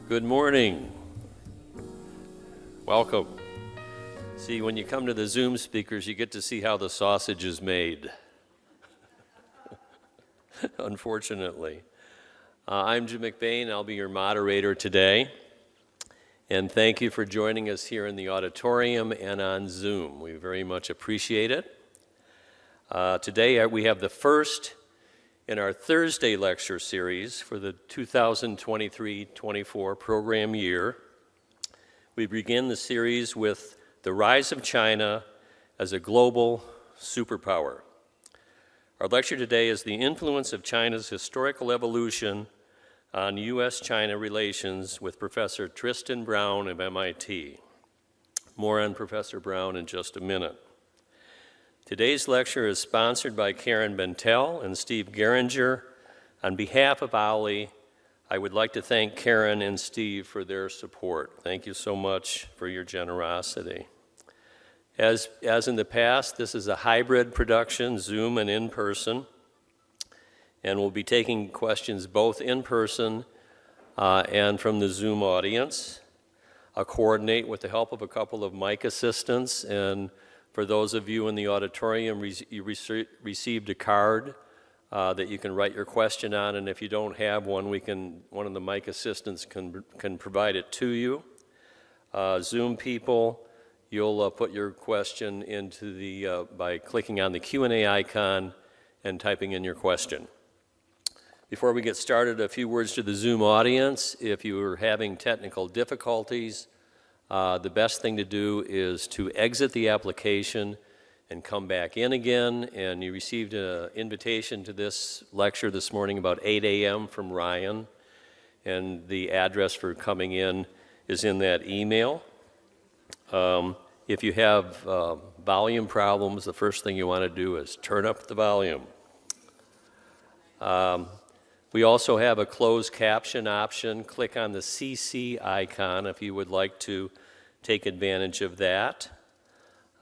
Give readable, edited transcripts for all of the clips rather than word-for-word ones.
Good morning. Welcome. See, when you come to the Zoom speakers, you get to see how the sausage is made. Unfortunately. I'm Jim McBain. I'll be your moderator today. And thank you for joining us here in the auditorium and on Zoom. We very much appreciate it. Today we have the first in our Thursday lecture series for the 2023-24 program year. We begin the series with the rise of China as a global superpower. Our lecture today is the influence of China's historical evolution on U.S.-China relations with Professor Tristan Brown of MIT. More on Professor Brown in just a minute. Today's lecture is sponsored by Karen Bentel and Steve Geringer. On behalf of Olli, I would like to thank Karen and Steve for their support. Thank you so much for your generosity. As in the past, this is a hybrid production, Zoom and in person, and we'll be taking questions both in person and from the Zoom audience. I'll coordinate with the help of a couple of mic assistants, and for those of you in the auditorium, you received a card that you can write your question on, and if you don't have one, one of the mic assistants can provide it to you. Zoom people, you'll put your question into by clicking on the Q&A icon and typing in your question. Before we get started, a few words to the Zoom audience. If you are having technical difficulties, the best thing to do is to exit the application and come back in again. And you received an invitation to this lecture this morning about 8 a.m. from Ryan. And the address for coming in is in that email. If you have volume problems, the first thing you want to do is turn up the volume. We also have a closed caption option. Click on the CC icon if you would like to take advantage of that.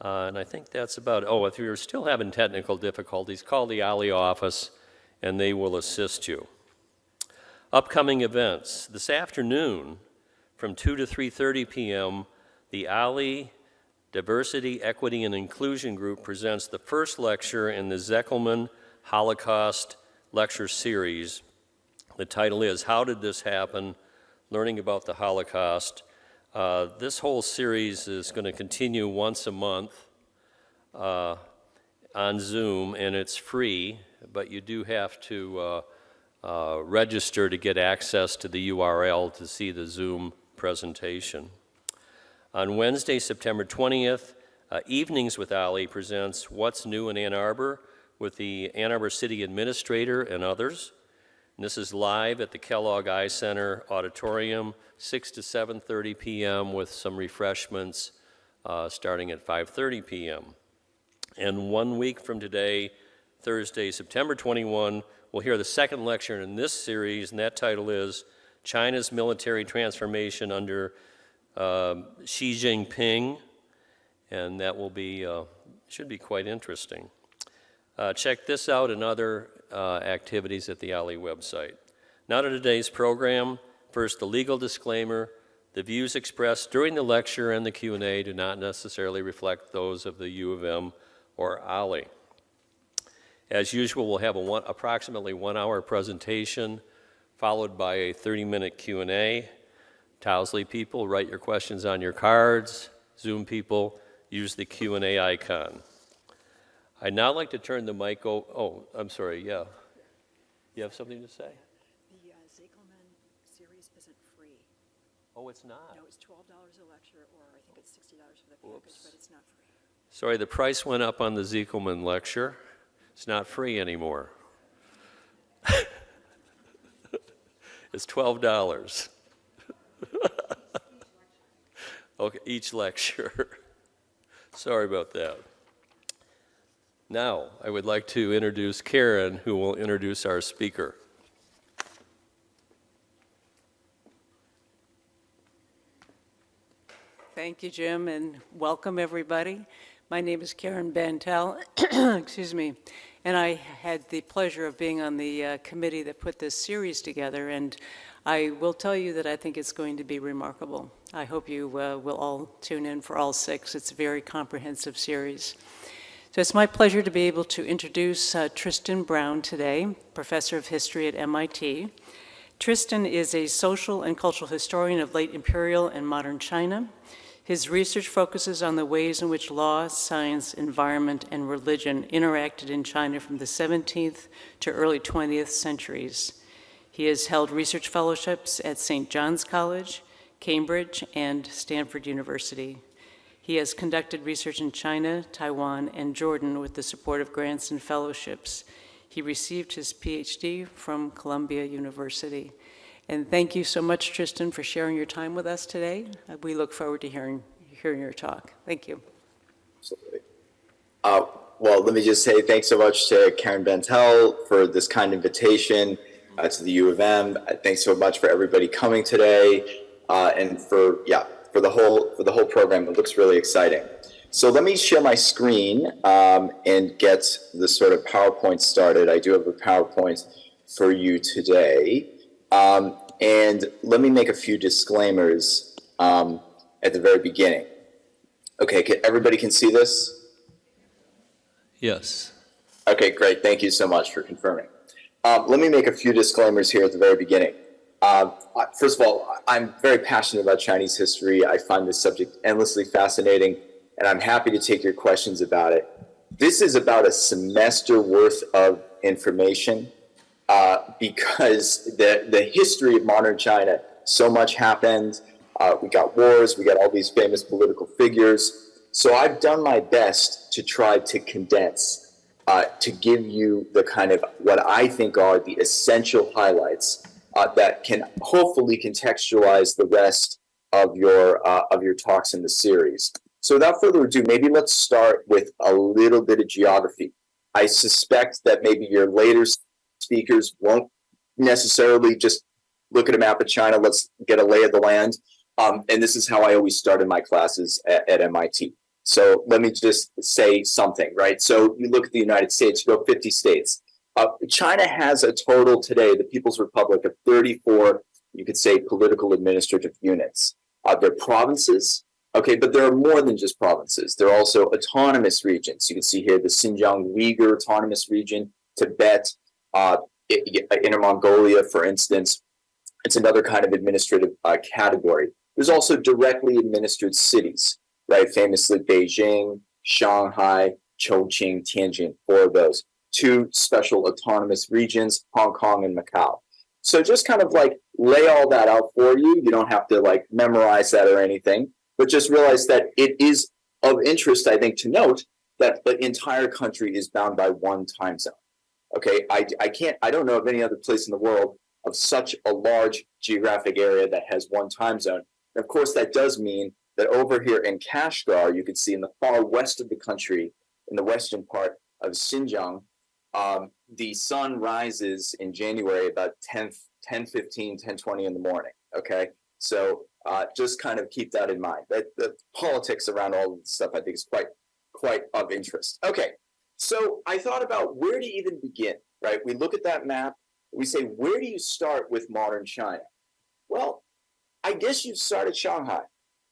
And I think that's about it. Oh, if you're still having technical difficulties, call the Olli office and they will assist you. Upcoming events. This afternoon from 2 to 3:30 p.m., the Olli Diversity, Equity, and Inclusion Group presents the first lecture in the Zeckelman Holocaust lecture series. The title is, How Did This Happen? Learning about the Holocaust. This whole series is going to continue once a month on Zoom, and it's free, but you do have to register to get access to the URL to see the Zoom presentation. On Wednesday, September 20th, Evenings with Olli presents What's New in Ann Arbor with the Ann Arbor City Administrator and others. And this is live at the Kellogg Eye Center Auditorium, 6 to 7:30 p.m. with some refreshments starting at 5:30 p.m. And 1 week from today, Thursday, September 21, we'll hear the second lecture in this series, and that title is China's Military Transformation under Xi Jinping, and that will be, should be quite interesting. Check this out and other activities at the Olli website. Now to today's program. First, the legal disclaimer. The views expressed during the lecture and the Q&A do not necessarily reflect those of the U of M or Olli. As usual, we'll have approximately 1 hour presentation followed by a 30-minute Q&A. Towsley people, write your questions on your cards. Zoom people, use the Q&A icon. I'd now like to turn the mic over. Oh, I'm sorry, yeah. You have something to say? The Zeckelman series isn't free. Oh, it's not? No, it's $12 a lecture, or I think it's $60 for the package, but it's not free. Sorry, the price went up on the Zeckelman lecture. It's not free anymore. It's $12. Okay, each lecture. Sorry about that. Now, I would like to introduce Karen, who will introduce our speaker. Thank you, Jim, and welcome everybody. My name is Karen Bantel, excuse me, and I had the pleasure of being on the committee that put this series together, and I will tell you that I think it's going to be remarkable. I hope you will all tune in for all 6. It's a very comprehensive series. So it's my pleasure to be able to introduce Tristan Brown today, professor of history at MIT. Tristan is a social and cultural historian of late imperial and modern China. His research focuses on the ways in which law, science, environment, and religion interacted in China from the 17th to early 20th centuries. He has held research fellowships at St. John's College, Cambridge, and Stanford University. He has conducted research in China, Taiwan, and Jordan with the support of grants and fellowships. He received his PhD from Columbia University. And thank you so much, Tristan, for sharing your time with us today. We look forward to hearing your talk. Thank you. Absolutely. Well, let me just say thanks so much to Karen Bantel for this kind invitation to the U of M. Thanks so much for everybody coming today, and for the whole program. It looks really exciting. So let me share my screen and get the sort of PowerPoint started. I do have a PowerPoint for you today. And let me make a few disclaimers at the very beginning. Okay, everybody can see this? Yes. Okay, great. Thank you so much for confirming. Let me make a few disclaimers here at the very beginning. First of all, I'm very passionate about Chinese history. I find this subject endlessly fascinating, and I'm happy to take your questions about it. This is about a semester worth of information. Because the history of modern China, so much happened. We got wars, we got all these famous political figures. So I've done my best to try to condense, to give you the kind of what I think are the essential highlights that can hopefully contextualize the rest of your talks in the series. So without further ado, maybe let's start with a little bit of geography. I suspect that maybe your later speakers won't necessarily just look at a map of China. Let's get a lay of the land. And this is how I always start in my classes at MIT. So let me just say something, right? So you look at the United States, you go 50 states. China has a total today, the People's Republic, of 34, you could say, political administrative units. They're provinces, okay, but there are more than just provinces. There are also autonomous regions. You can see here the Xinjiang Uyghur Autonomous Region, Tibet, Inner Mongolia, for instance. It's another kind of administrative category. There's also directly administered cities, right? Famously Beijing, Shanghai, Chongqing, Tianjin, 4 of those. 2 special autonomous regions, Hong Kong and Macau. So just kind of like lay all that out for you. You don't have to like memorize that or anything, but just realize that it is of interest, I think, to note that the entire country is bound by one time zone. Okay, I don't know of any other place in the world of such a large geographic area that has one time zone. And of course, that does mean that over here in Kashgar, you can see in the far west of the country, in the western part of Xinjiang, the sun rises in January about 10:15, 10:20 in the morning, okay? So just kind of keep that in mind. The politics around all of this stuff, I think, is quite of interest. Okay, so I thought about where to even begin, right? We look at that map, we say, where do you start with modern China? Well, I guess you start at Shanghai,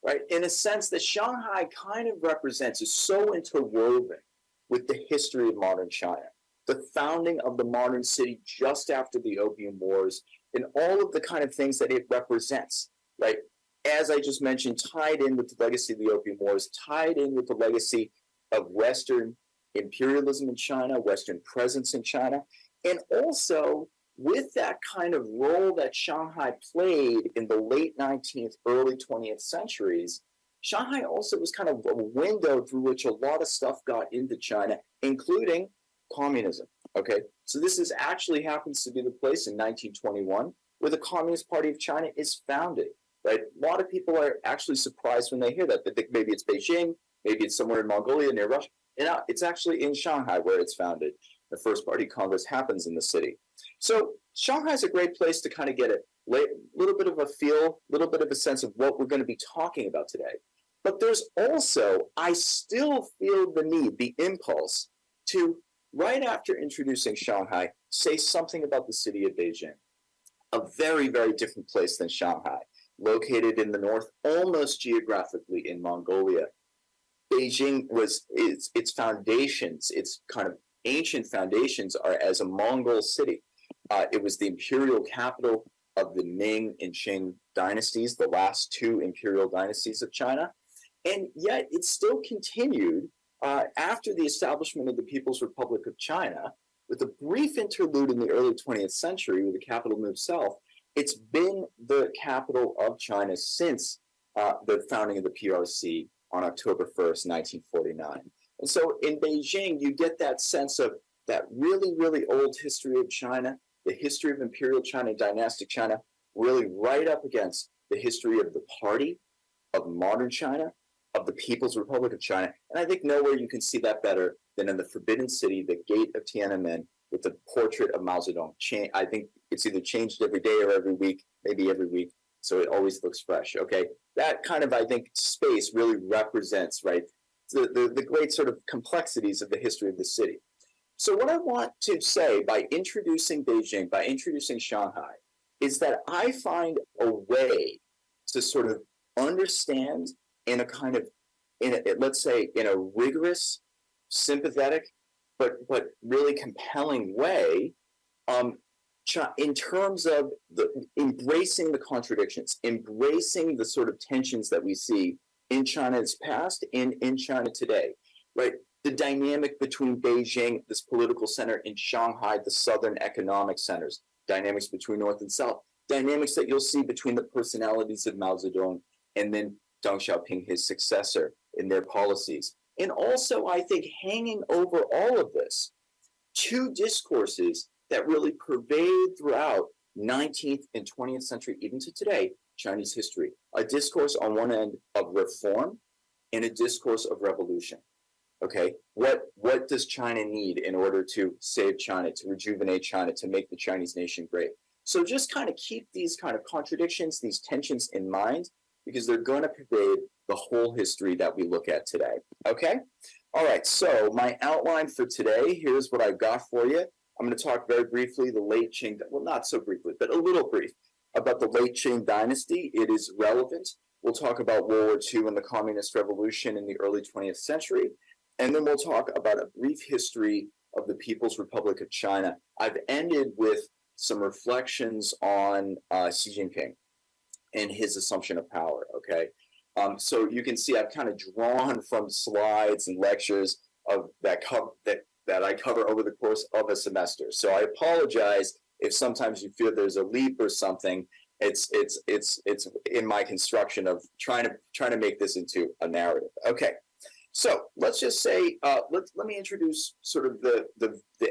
right? In a sense that Shanghai kind of represents, is so interwoven with the history of modern China. The founding of the modern city just after the Opium Wars, and all of the kind of things that it represents, right? As I just mentioned, tied in with the legacy of the Opium Wars, tied in with the legacy of Western imperialism in China, Western presence in China, and also with that kind of role that Shanghai played in the late 19th, early 20th centuries. Shanghai also was kind of a window through which a lot of stuff got into China, including communism, okay? So this actually happens to be the place in 1921 where the Communist Party of China is founded, right? A lot of people are actually surprised when they hear that. They think maybe it's Beijing, maybe it's somewhere in Mongolia near Russia. And it's actually in Shanghai where it's founded. The first party Congress happens in the city. So Shanghai is a great place to kind of get a little bit of a feel, a little bit of a sense of what we're going to be talking about today. But there's also, I still feel the need, the impulse to, right after introducing Shanghai, say something about the city of Beijing, a very, very different place than Shanghai, located in the north, almost geographically in Mongolia. Beijing was its foundations, its kind of ancient foundations are as a Mongol city. It was the imperial capital of the Ming and Qing dynasties, the last two imperial dynasties of China. And yet it still continued after the establishment of the People's Republic of China, with a brief interlude in the early 20th century where the capital moved south. It's been the capital of China since the founding of the PRC on October 1st, 1949. And so in Beijing, you get that sense of that really, really old history of China, the history of imperial China, dynastic China, really right up against the history of the party, of modern China, of the People's Republic of China. And I think nowhere you can see that better than in the Forbidden City, the gate of Tiananmen, with the portrait of Mao Zedong. I think it's either changed every day or every week, maybe every week, so it always looks fresh, okay? That kind of, I think, space really represents, right, the great sort of complexities of the history of the city. So what I want to say by introducing Beijing, by introducing Shanghai, is that I find a way to sort of understand in a kind of, let's say, in a rigorous, sympathetic, but really compelling way, in terms of embracing the contradictions, embracing the sort of tensions that we see in China's past and in China today, right? The dynamic between Beijing, this political center, and Shanghai, the southern economic centers, dynamics between North and South, dynamics that you'll see between the personalities of Mao Zedong and then Deng Xiaoping, his successor, in their policies. And also, I think, hanging over all of this, two discourses that really pervade throughout 19th and 20th century, even to today, Chinese history. A discourse on one end of reform and a discourse of revolution. Okay, what does China need in order to save China, to rejuvenate China, to make the Chinese nation great? So just kind of keep these kind of contradictions, these tensions in mind, because they're going to pervade the whole history that we look at today. Okay? All right, so my outline for today, here's what I've got for you. I'm going to talk very briefly the late Qing, well, not so briefly, but a little brief about the late Qing dynasty. It is relevant. We'll talk about World War II and the Communist Revolution in the early 20th century. And then we'll talk about a brief history of the People's Republic of China. I've ended with some reflections on Xi Jinping and his assumption of power, okay? So you can see I've kind of drawn from slides and lectures of that I cover over the course of a semester. So I apologize if sometimes you feel there's a leap or something. It's in my construction of trying to make this into a narrative. Okay. So let's just say, let me introduce sort of the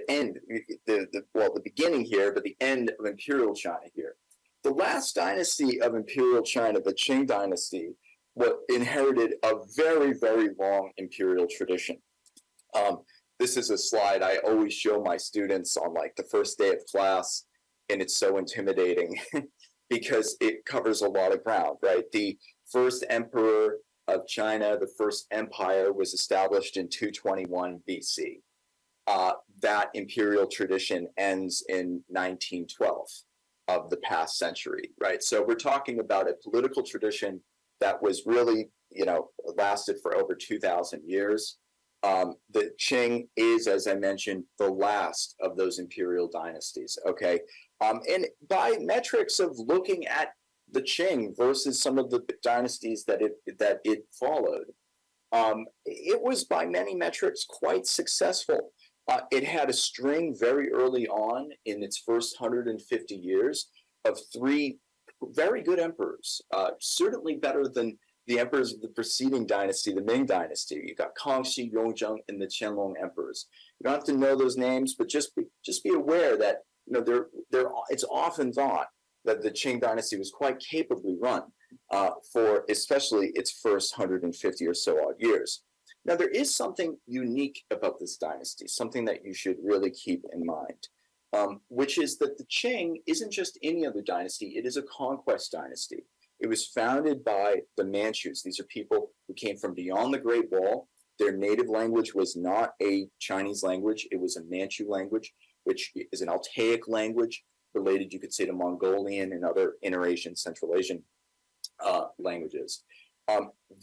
end, the beginning here, but the end of imperial China here. The last dynasty of imperial China, the Qing dynasty, inherited a very, very long imperial tradition. This is a slide I always show my students on like the first day of class, and it's so intimidating because it covers a lot of ground, right? The first emperor of China, the first empire, was established in 221 BC. That imperial tradition ends in 1912 of the past century, right? So we're talking about a political tradition that was really, lasted for over 2,000 years. The Qing is, as I mentioned, the last of those imperial dynasties, okay? And by metrics of looking at the Qing versus some of the dynasties that it followed, it was by many metrics quite successful. It had a string very early on in its first 150 years of three very good emperors, certainly better than the emperors of the preceding dynasty, the Ming dynasty. You got Kangxi, Yongzheng, and the Qianlong emperors. You don't have to know those names, but just be aware that it's often thought that the Qing dynasty was quite capably run for especially its first 150 or so odd years. Now, there is something unique about this dynasty, something that you should really keep in mind, which is that the Qing isn't just any other dynasty, it is a conquest dynasty. It was founded by the Manchus. These are people who came from beyond the Great Wall. Their native language was not a Chinese language. It was a Manchu language, which is an Altaic language related, you could say, to Mongolian and other Inter-Asian, Central Asian languages.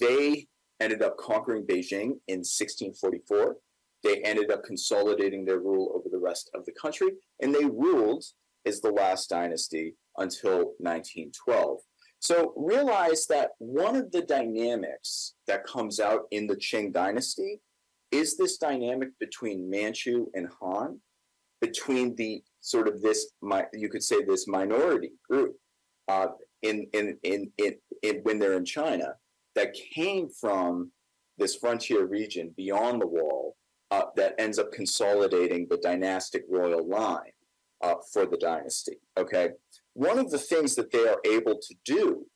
They ended up conquering Beijing in 1644. They ended up consolidating their rule over the rest of the country, and they ruled as the last dynasty until 1912. So realize that one of the dynamics that comes out in the Qing dynasty is this dynamic between Manchu and Han, between the sort of this, you could say, this minority group when they're in China that came from this frontier region beyond the wall that ends up consolidating the dynastic royal line for the dynasty. Okay, one of the things that they are able to do,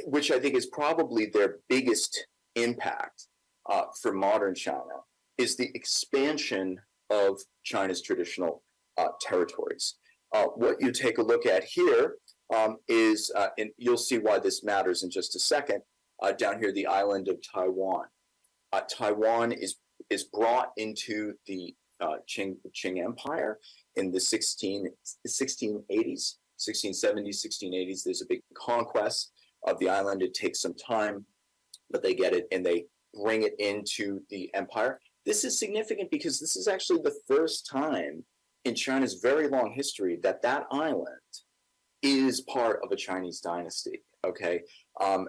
which I think is probably their biggest impact for modern China, is the expansion of China's traditional territories. What you take a look at here is, and you'll see why this matters in just a second, down here, the island of Taiwan. Taiwan is brought into the Qing Empire in the 1680s, 1670s, 1680s. There's a big conquest of the island. It takes some time, but they get it and they bring it into the empire. This is significant because this is actually the first time in China's very long history that that island is part of a Chinese dynasty. Okay,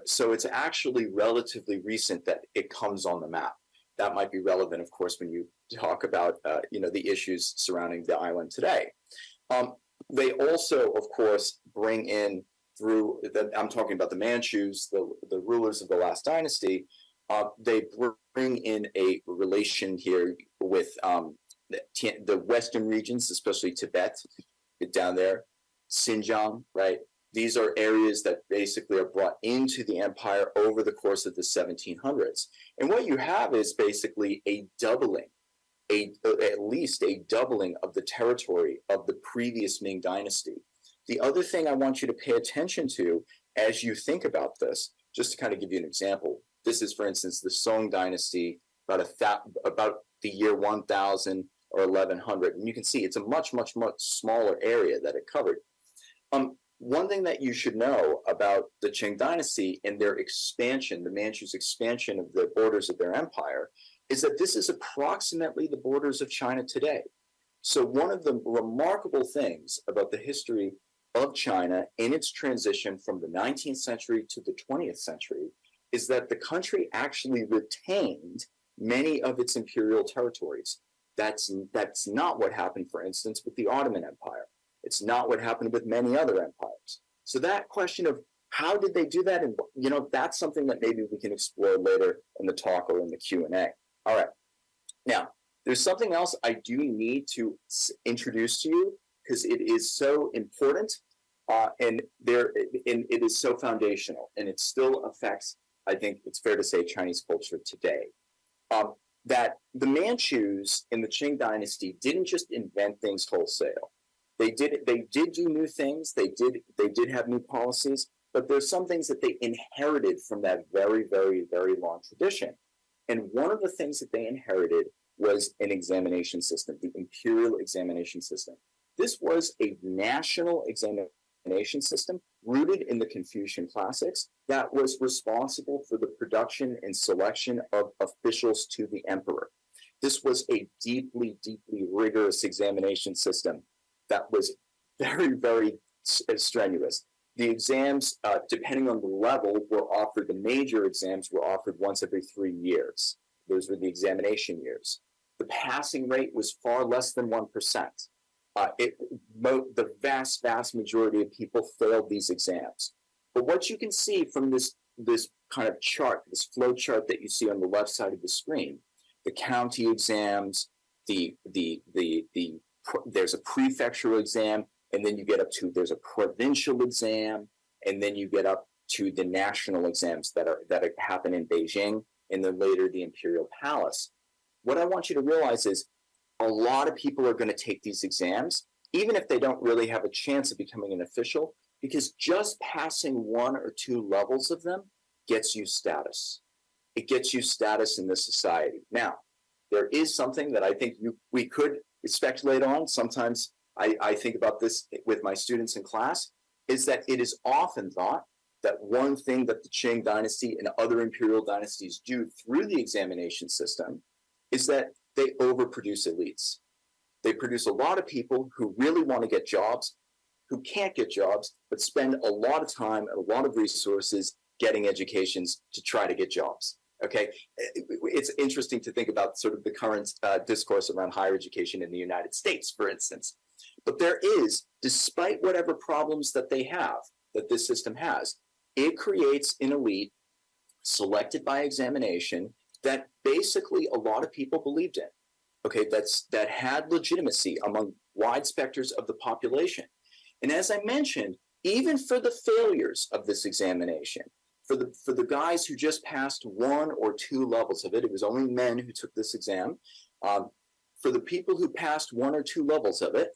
so it's actually relatively recent that it comes on the map. That might be relevant, of course, when you talk about the issues surrounding the island today. They also, of course, bring in through I'm talking about the Manchus, the rulers of the last dynasty. They bring in a relation here with the Western regions, especially Tibet, down there, Xinjiang, right? These are areas that basically are brought into the empire over the course of the 1700s. And what you have is basically a doubling, at least a doubling of the territory of the previous Ming dynasty. The other thing I want you to pay attention to as you think about this, just to kind of give you an example, this is, for instance, the Song dynasty, about the year 1000 or 1100. And you can see it's a much, much, much smaller area that it covered. One thing that you should know about the Qing dynasty and their expansion, the Manchus' expansion of the borders of their empire, is that this is approximately the borders of China today. So one of the remarkable things about the history of China in its transition from the 19th century to the 20th century is that the country actually retained many of its imperial territories. That's not what happened, for instance, with the Ottoman Empire. It's not what happened with many other empires. So that question of how did they do that, and that's something that maybe we can explore later in the talk or in the Q&A. All right. Now, there's something else I do need to introduce to you because it is so important, and it is so foundational, and it still affects, I think it's fair to say, Chinese culture today. That the Manchus in the Qing dynasty didn't just invent things wholesale. They did do new things. They did have new policies, but there's some things that they inherited from that very, very, very long tradition. And one of the things that they inherited was an examination system, the imperial examination system. This was a national examination system rooted in the Confucian classics that was responsible for the production and selection of officials to the emperor. This was a deeply, deeply rigorous examination system that was very, very strenuous. The exams, depending on the level, were offered, the major exams were offered once every 3 years. Those were the examination years. The passing rate was far less than 1%. The vast, vast majority of people failed these exams. But what you can see from this kind of chart, this flow chart that you see on the left side of the screen, the county exams, there's a prefectural exam, and then you get up to there's a provincial exam, and then you get up to the national exams that happen in Beijing, and then later the Imperial Palace. What I want you to realize is a lot of people are going to take these exams, even if they don't really have a chance of becoming an official. because just passing one or two levels of them gets you status. It gets you status in this society. Now, there is something that I think we could speculate on. Sometimes I think about this with my students in class, is that it is often thought that one thing that the Qing dynasty and other imperial dynasties do through the examination system is that they overproduce elites. They produce a lot of people who really want to get jobs, who can't get jobs, but spend a lot of time and a lot of resources getting educations to try to get jobs. Okay, it's interesting to think about sort of the current discourse around higher education in the United States, for instance. But there is, despite whatever problems that they have, that this system has, it creates an elite selected by examination that basically a lot of people believed in. Okay, that had legitimacy among wide specters of the population. And as I mentioned, even for the failures of this examination, for the guys who just passed one or two levels of it, it was only men who took this exam. For the people who passed one or two levels of it,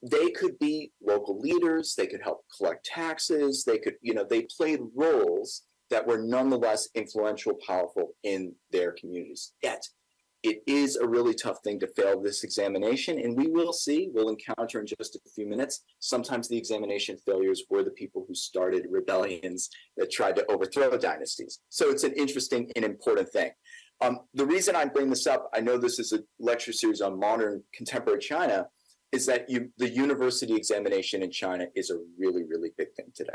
they could be local leaders, they could help collect taxes, they played roles that were nonetheless influential, powerful in their communities. Yet, it is a really tough thing to fail this examination, and we'll encounter in just a few minutes, sometimes the examination failures were the people who started rebellions that tried to overthrow dynasties. So it's an interesting and important thing. The reason I bring this up, I know this is a lecture series on modern contemporary China, is that the university examination in China is a really, really big thing today.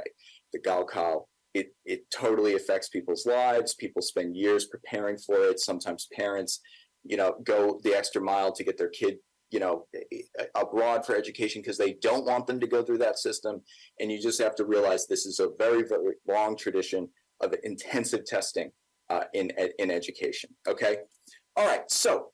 The Gaokao, it totally affects people's lives. People spend years preparing for it. Sometimes parents go the extra mile to get their kid, abroad for education because they don't want them to go through that system. And you just have to realize this is a very, very long tradition of intensive testing in education. Okay. All right. So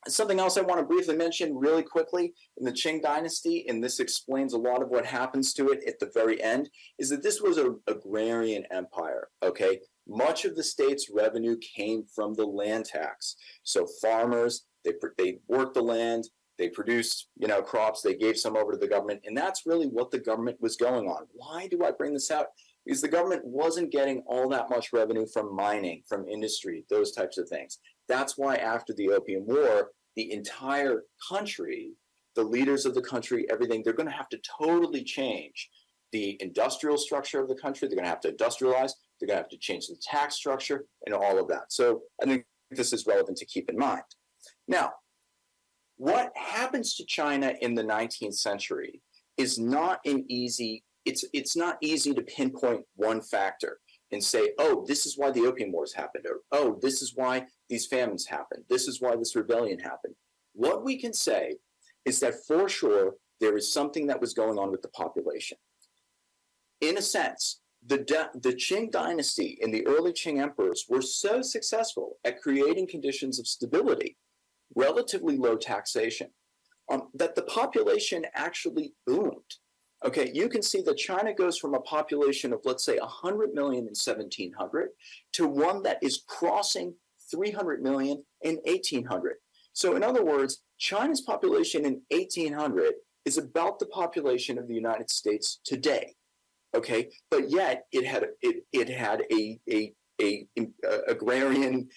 something else I want to briefly mention really quickly in the Qing dynasty, and this explains a lot of what happens to it at the very end, is that this was an agrarian empire. Okay. Much of the state's revenue came from the land tax. So farmers, they worked the land, they produced, crops, they gave some over to the government, and that's really what the government was going on. Why do I bring this out? Because the government wasn't getting all that much revenue from mining, from industry, those types of things. That's why after the Opium War, the entire country, the leaders of the country, everything, they're going to have to totally change the industrial structure of the country. They're going to have to industrialize. They're going to have to change the tax structure and all of that. So I think this is relevant to keep in mind. Now, what happens to China in the 19th century is not an easy, it's not easy to pinpoint one factor and say, oh, this is why the Opium Wars happened, or oh, this is why these famines happened, this is why this rebellion happened. What we can say is that for sure, there is something that was going on with the population. In a sense, the Qing dynasty and the early Qing emperors were so successful at creating conditions of stability, relatively low taxation, that the population actually boomed. Okay, you can see that China goes from a population of, let's say, 100 million in 1700 to one that is crossing 300 million in 1800. So in other words, China's population in 1800 is about the population of the United States today. Okay, but yet it had a agrarian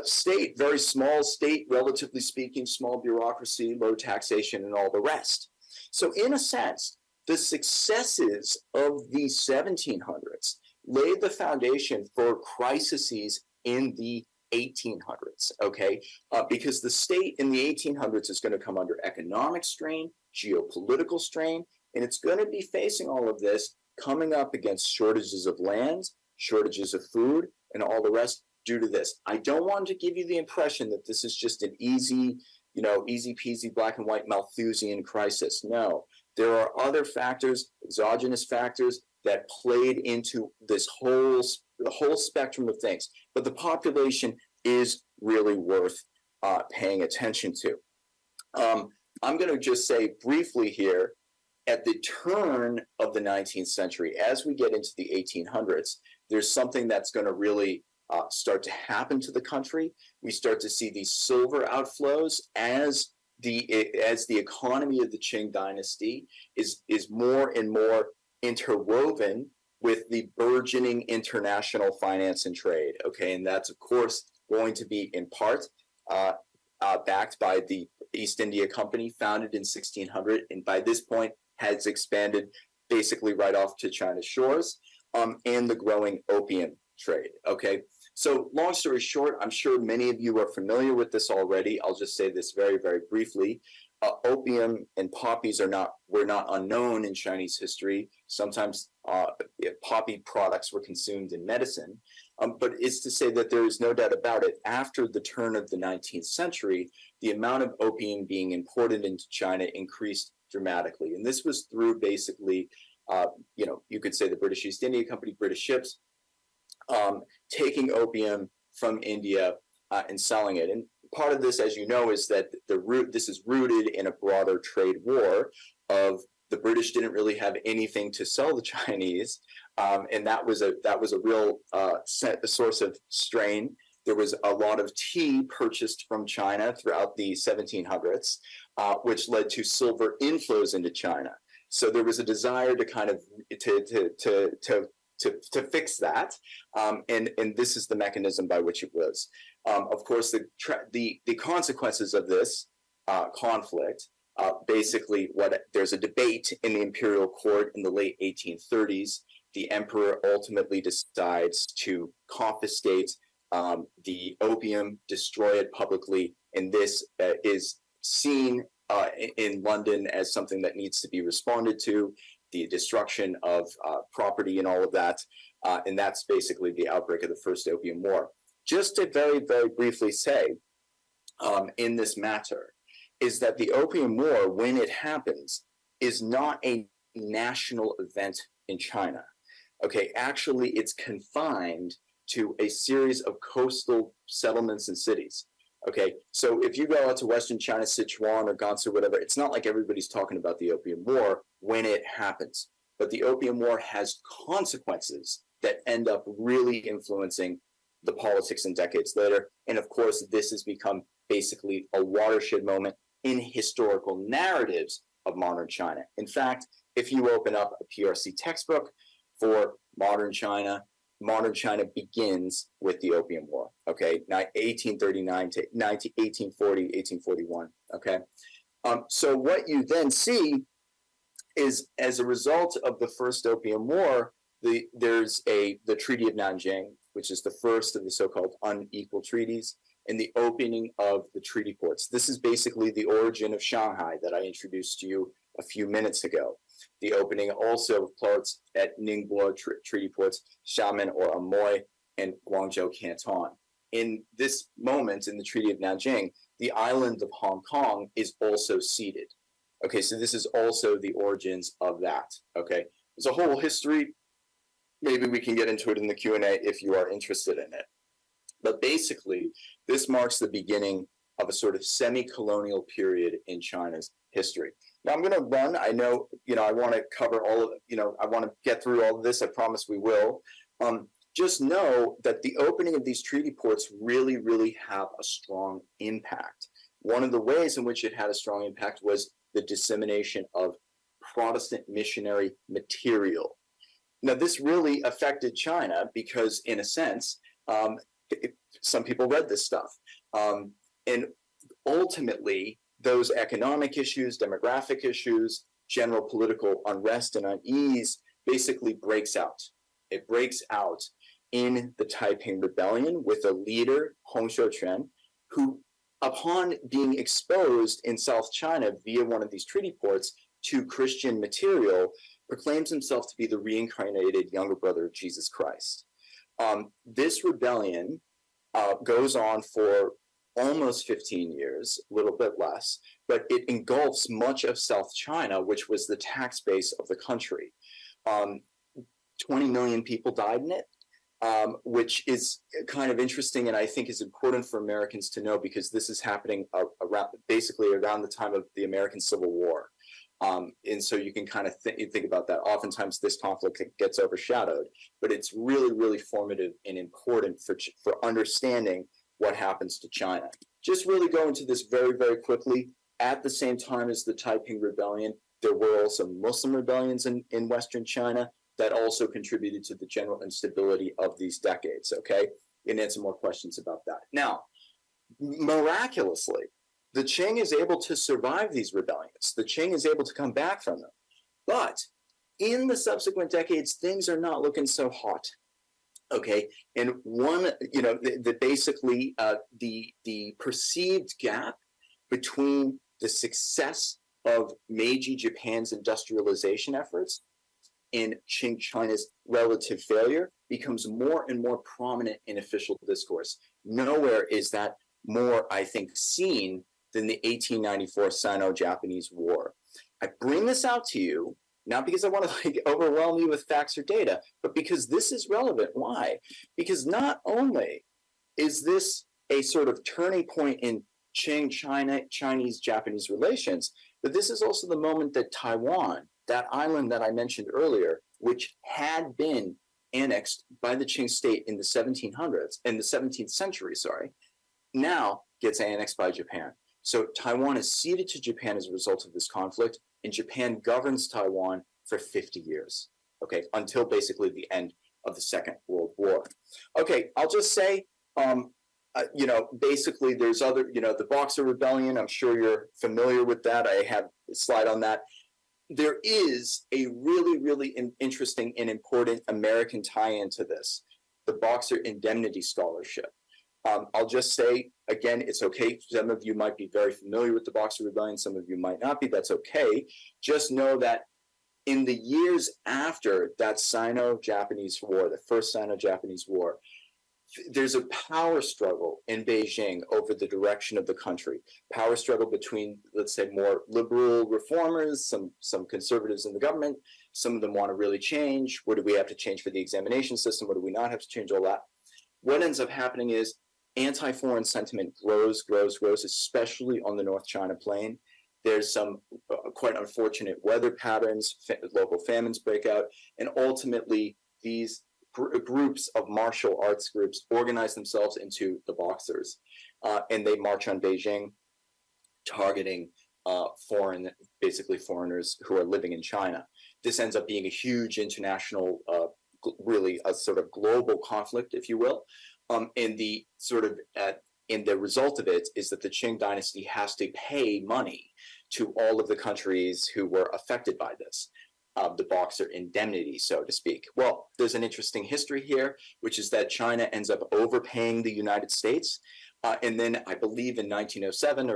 state, very small state, relatively speaking, small bureaucracy, low taxation, and all the rest. So in a sense, the successes of the 1700s laid the foundation for crises in the 1800s, okay? Because the state in the 1800s is going to come under economic strain, geopolitical strain, and it's going to be facing all of this coming up against shortages of land, shortages of food, and all the rest due to this. I don't want to give you the impression that this is just an easy, easy peasy black and white Malthusian crisis. No, there are other factors, exogenous factors that played into the whole spectrum of things. But the population is really worth paying attention to. I'm going to just say briefly here, at the turn of the 19th century, as we get into the 1800s, there's something that's going to really start to happen to the country. We start to see these silver outflows as the economy of the Qing dynasty is more and more interwoven with the burgeoning international finance and trade. Okay, and that's of course going to be in part backed by the East India Company, founded in 1600, and by this point has expanded basically right off to China's shores, and the growing opium trade. Okay, so long story short, I'm sure many of you are familiar with this already. I'll just say this very, very briefly. Opium and poppies were not unknown in Chinese history. Sometimes poppy products were consumed in medicine, but it's to say that there is no doubt about it. After the turn of the 19th century, the amount of opium being imported into China increased dramatically, and this was through basically, you could say the British East India Company, British ships, taking opium from India and selling it. And part of this, as you know, is that this is rooted in a broader trade war of the British didn't really have anything to sell the Chinese, and that was a real source of strain. There was a lot of tea purchased from China throughout the 1700s, which led to silver inflows into China. So there was a desire to kind of to fix that, and this is the mechanism by which it was. Of course, the consequences of this conflict, basically, there's a debate in the imperial court in the late 1830s. The emperor ultimately decides to confiscate the opium, destroy it publicly, and this is seen in London as something that needs to be responded to. The destruction of property and all of that. And that's basically the outbreak of the First Opium War. Just to very, very briefly say in this matter is that the Opium War, when it happens, is not a national event in China. Okay, actually, it's confined to a series of coastal settlements and cities. Okay, so if you go out to Western China, Sichuan or Gansu, whatever, it's not like everybody's talking about the Opium War when it happens. But the Opium War has consequences that end up really influencing the politics in decades later. And of course, this has become basically a watershed moment in historical narratives of modern China. In fact, if you open up a PRC textbook for modern China begins with the Opium War, okay, 1839 to 1840, 1841, okay? So what you then see is, as a result of the First Opium War, there's the Treaty of Nanjing, which is the first of the so-called unequal treaties, and the opening of the treaty ports. This is basically the origin of Shanghai that I introduced to you a few minutes ago. The opening also of ports at Ningbo treaty ports, Xiamen or Amoy, and Guangzhou Canton. In this moment, in the Treaty of Nanjing, the island of Hong Kong is also ceded. Okay, so this is also the origins of that. Okay, there's a whole history. Maybe we can get into it in the Q&A if you are interested in it. But basically, this marks the beginning of a sort of semi-colonial period in China's history. Now I'm going to run. I know, I want to cover all of, I want to get through all of this. I promise we will. Just know that the opening of these treaty ports really, really have a strong impact. One of the ways in which it had a strong impact was the dissemination of Protestant missionary material. Now, this really affected China because, in a sense, some people read this stuff. And ultimately, those economic issues, demographic issues, general political unrest and unease basically breaks out. It breaks out in the Taiping Rebellion with a leader, Hong Xiuquan, who, upon being exposed in South China via one of these treaty ports to Christian material, proclaims himself to be the reincarnated younger brother of Jesus Christ. This rebellion goes on for almost 15 years, a little bit less, but it engulfs much of South China, which was the tax base of the country. 20 million people died in it, which is kind of interesting and I think is important for Americans to know because this is happening basically around the time of the American Civil War. And so you can kind of think about that. Oftentimes this conflict gets overshadowed, but it's really, really formative and important for understanding what happens to China. Just really go into this very, very quickly. At the same time as the Taiping Rebellion, There were also Muslim rebellions in Western China that also contributed to the general instability of these decades, okay? And answer more questions about that. Now, miraculously, the Qing is able to survive these rebellions. The Qing is able to come back from them. But in the subsequent decades, things are not looking so hot. Okay, and one, basically the perceived gap between the success of Meiji Japan's industrialization efforts and Qing China's relative failure becomes more and more prominent in official discourse. Nowhere is that more, I think, seen than the 1894 Sino-Japanese War. I bring this out to you not because I want to overwhelm you with facts or data, but because this is relevant. Why? Because not only is this a sort of turning point in Qing Chinese-Japanese relations, but this is also the moment that Taiwan, that island that I mentioned earlier, which had been annexed by the Qing state in the 17th century, now gets annexed by Japan. So Taiwan is ceded to Japan as a result of this conflict, and Japan governs Taiwan for 50 years, okay, until basically the end of the Second World War. Okay, I'll just say, basically there's other, the Boxer Rebellion, I'm sure you're familiar with that. I have a slide on that. There is a really, really interesting and important American tie-in to this, the Boxer Indemnity Scholarship. I'll just say, again, it's okay. Some of you might be very familiar with the Boxer Rebellion. Some of you might not be. That's okay. Just know that in the years after that Sino-Japanese War, the first Sino-Japanese War, there's a power struggle in Beijing over the direction of the country. Power struggle between, let's say, more liberal reformers, some conservatives in the government. Some of them want to really change. What do we have to change for the examination system? What do we not have to change? All that. What ends up happening is anti-foreign sentiment grows, especially on the North China Plain. There's some quite unfortunate weather patterns, local famines break out, and ultimately these groups of martial arts groups organize themselves into the Boxers, and they march on Beijing, targeting foreigners who are living in China. This ends up being a huge international, really a sort of global conflict, if you will. And the result of it is that the Qing dynasty has to pay money to all of the countries who were affected by this, the Boxer indemnity, so to speak. Well, there's an interesting history here, which is that China ends up overpaying the United States. And then I believe in 1907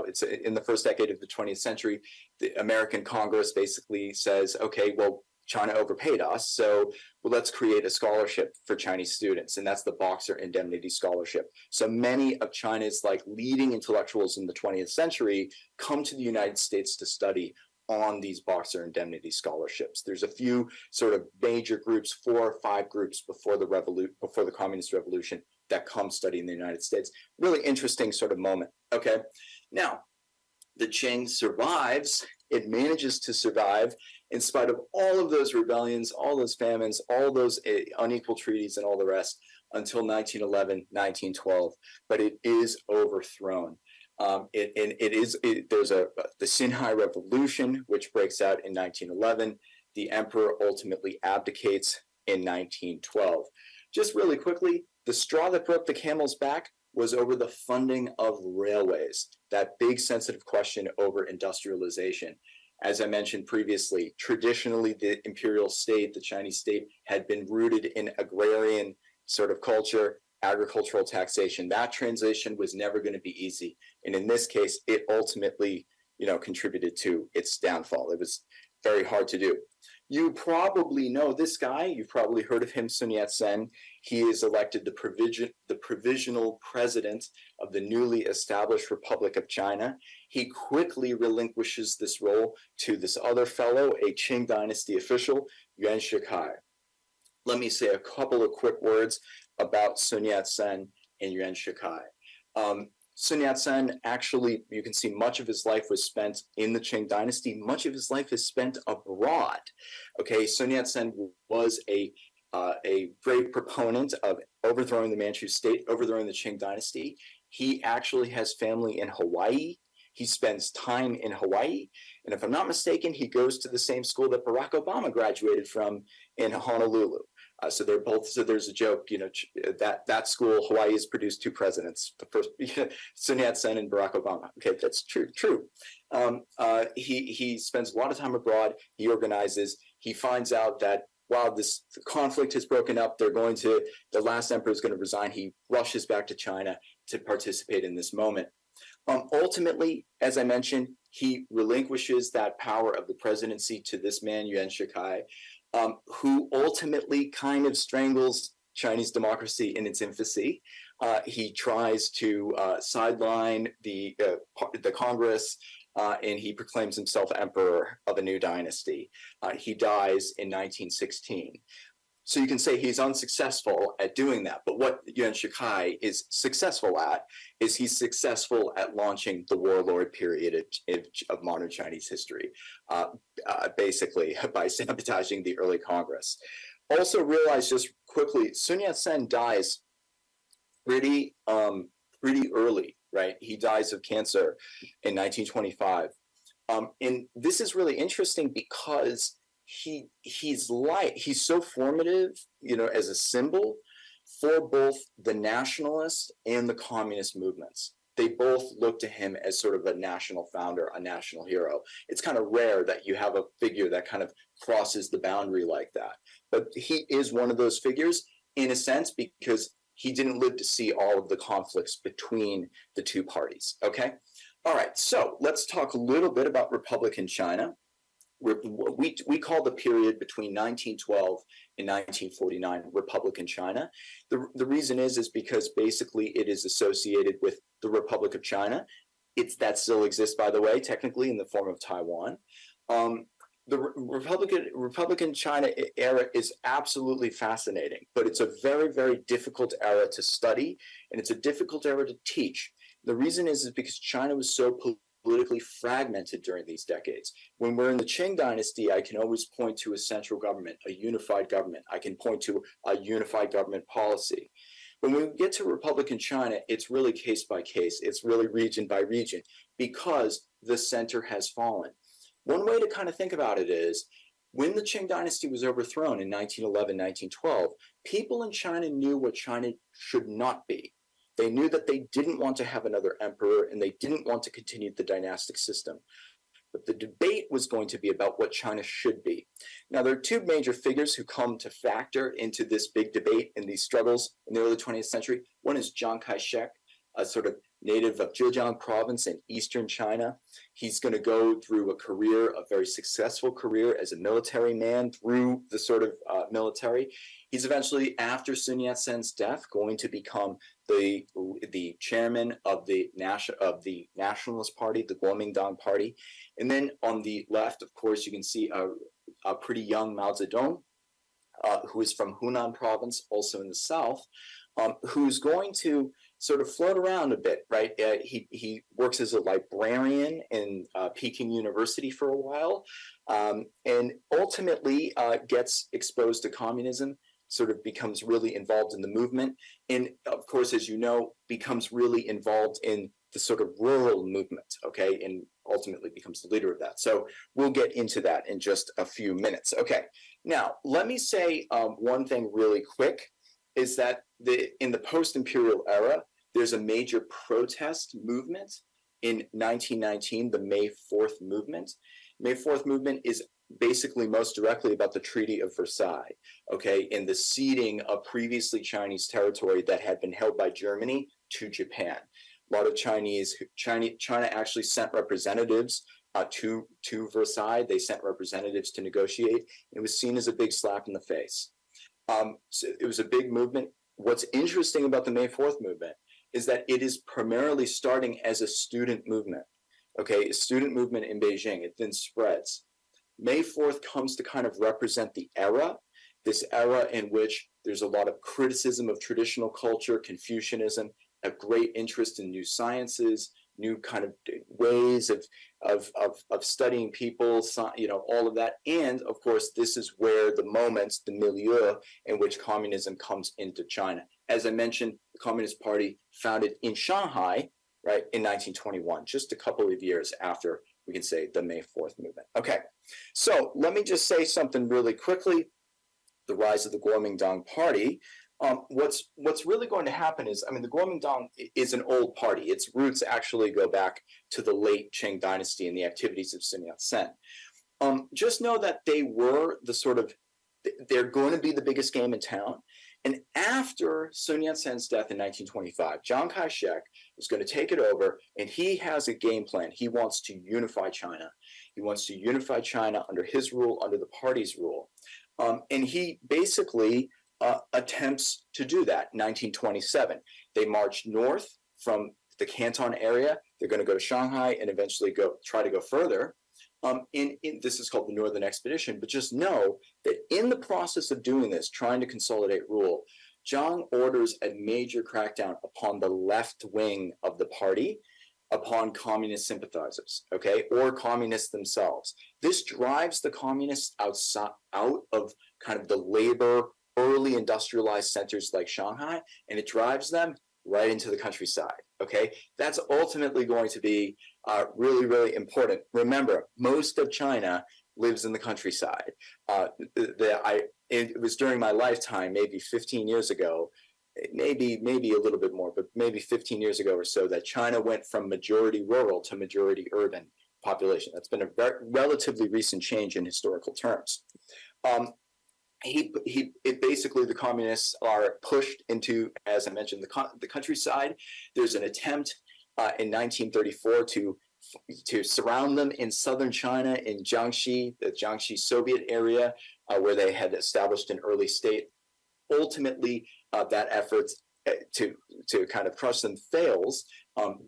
it's in the first decade of the 20th century, the American Congress basically says, okay, well, China overpaid us, so let's create a scholarship for Chinese students, and that's the Boxer Indemnity Scholarship. So many of China's leading intellectuals in the 20th century come to the United States to study on these Boxer Indemnity Scholarships. There's a few sort of major groups, 4 or 5 groups before the Communist Revolution that come study in the United States. Really interesting sort of moment. Okay, now the Qing survives. It manages to survive in spite of all of those rebellions, all those famines, all those unequal treaties and all the rest until 1911, 1912. But it is overthrown. There's the Xinhai Revolution, which breaks out in 1911. The emperor ultimately abdicates in 1912. Just really quickly, the straw that broke the camel's back was over the funding of railways, that big sensitive question over industrialization. As I mentioned previously, traditionally the imperial state, the Chinese state, had been rooted in agrarian sort of culture, agricultural taxation. That transition was never going to be easy. And in this case, it ultimately, contributed to its downfall. It was very hard to do. You probably know this guy. You've probably heard of him, Sun Yat-sen. He is elected the provisional president of the newly established Republic of China. He quickly relinquishes this role to this other fellow, a Qing dynasty official, Yuan Shikai. Let me say a couple of quick words about Sun Yat-sen and Yuan Shikai. Sun Yat-sen, actually, you can see much of his life was spent in the Qing dynasty. Much of his life is spent abroad. Okay, Sun Yat-sen was a great proponent of overthrowing the Manchu state, overthrowing the Qing dynasty. He actually has family in Hawaii. He spends time in Hawaii. And if I'm not mistaken, he goes to the same school that Barack Obama graduated from in Honolulu. So they're both. So there's a joke, that school, Hawaii, has produced two presidents. The first, Sun Yat-sen and Barack Obama. Okay, that's true. True. He spends a lot of time abroad. He organizes. He finds out that while this conflict has broken up, the last emperor is going to resign. He rushes back to China to participate in this moment. Ultimately, as I mentioned, he relinquishes that power of the presidency to this man, Yuan Shikai, who ultimately kind of strangles Chinese democracy in its infancy. He tries to sideline the Congress, and he proclaims himself emperor of a new dynasty. He dies in 1916. So you can say he's unsuccessful at doing that. But what Yuan Shikai is successful at is he's successful at launching the warlord period of modern Chinese history, basically by sabotaging the early Congress. Also realize just quickly, Sun Yat-sen dies pretty early, right? He dies of cancer in 1925. And this is really interesting because he's so formative, as a symbol for both the nationalist and the communist movements. They both look to him as sort of a national founder, a national hero. It's kind of rare that you have a figure that kind of crosses the boundary like that. But he is one of those figures in a sense because he didn't live to see all of the conflicts between the two parties. Okay. All right. So let's talk a little bit about Republican China. We call the period between 1912 and 1949 Republican China. The reason is because basically it is associated with the Republic of China. That still exists, by the way, technically in the form of Taiwan. The Republican China era is absolutely fascinating, but it's a very, very difficult era to study, and it's a difficult era to teach. The reason is because China was so politically fragmented during these decades. When we're in the Qing dynasty, I can always point to a central government, a unified government. I can point to a unified government policy. When we get to Republican China, it's really case by case. It's really region by region because the center has fallen. One way to kind of think about it is when the Qing dynasty was overthrown in 1911, 1912, people in China knew what China should not be. They knew that they didn't want to have another emperor and they didn't want to continue the dynastic system. But the debate was going to be about what China should be. Now, there are two major figures who come to factor into this big debate and these struggles in the early 20th century. One is Chiang Kai-shek, a sort of native of Zhejiang province in eastern China. He's going to go through a very successful career as a military man through the sort of military. He's eventually, after Sun Yat-sen's death, going to become the chairman of the Nationalist Party, the Kuomintang Party. And then on the left, of course, you can see a pretty young Mao Zedong, who is from Hunan province, also in the south, who's going to sort of float around a bit, right? He works as a librarian in Peking University for a while, and ultimately gets exposed to communism, sort of becomes really involved in the movement, and of course, as you know, becomes really involved in the sort of rural movement, okay, and ultimately becomes the leader of that. So we'll get into that in just a few minutes. Okay, now let me say one thing really quick, is that in the post-imperial era, there's a major protest movement in 1919, the May 4th movement. May 4th movement is basically most directly about the Treaty of Versailles, okay, and the ceding of previously Chinese territory that had been held by Germany to Japan. A lot of China actually sent representatives to Versailles. They sent representatives to negotiate. It was seen as a big slap in the face. So it was a big movement. What's interesting about the May 4th movement is that it is primarily starting as a student movement, okay, a student movement in Beijing. It then spreads. May 4th comes to kind of represent the era, this era in which there's a lot of criticism of traditional culture, Confucianism, a great interest in new sciences, new kind of ways of studying people, all of that. And of course, this is where the milieu in which communism comes into China. As I mentioned, the Communist Party founded in Shanghai, right, in 1921, just a couple of years after, we can say, the May 4th movement. Okay, so let me just say something really quickly. The rise of the Kuomintang Party. What's really going to happen is, I mean, the Kuomintang is an old party. Its roots actually go back to the late Qing dynasty and the activities of Sun Yat-sen. Just know that they were the sort of, they're going to be the biggest game in town. And after Sun Yat-sen's death in 1925, Chiang Kai-shek is going to take it over, and he has a game plan. He wants to unify China. He wants to unify China under his rule, under the party's rule. And he basically attempts to do that in 1927. They march north from the Canton area. They're going to go to Shanghai and eventually try to go further. This is called the Northern Expedition, but just know that in the process of doing this, trying to consolidate rule, Chiang orders a major crackdown upon the left wing of the party, upon communist sympathizers, okay, or communists themselves. This drives the communists out of kind of the labor, early industrialized centers like Shanghai, and it drives them right into the countryside, okay? That's ultimately going to be really, really important. Remember, most of China lives in the countryside. It was during my lifetime, maybe 15 years ago, maybe a little bit more, but maybe 15 years ago or so, that China went from majority rural to majority urban population. That's been a relatively recent change in historical terms. Basically, the communists are pushed into, as I mentioned, the countryside. There's an attempt in 1934 to surround them in southern China, in Jiangxi, the Jiangxi Soviet area, where they had established an early state. Ultimately, that effort to kind of crush them fails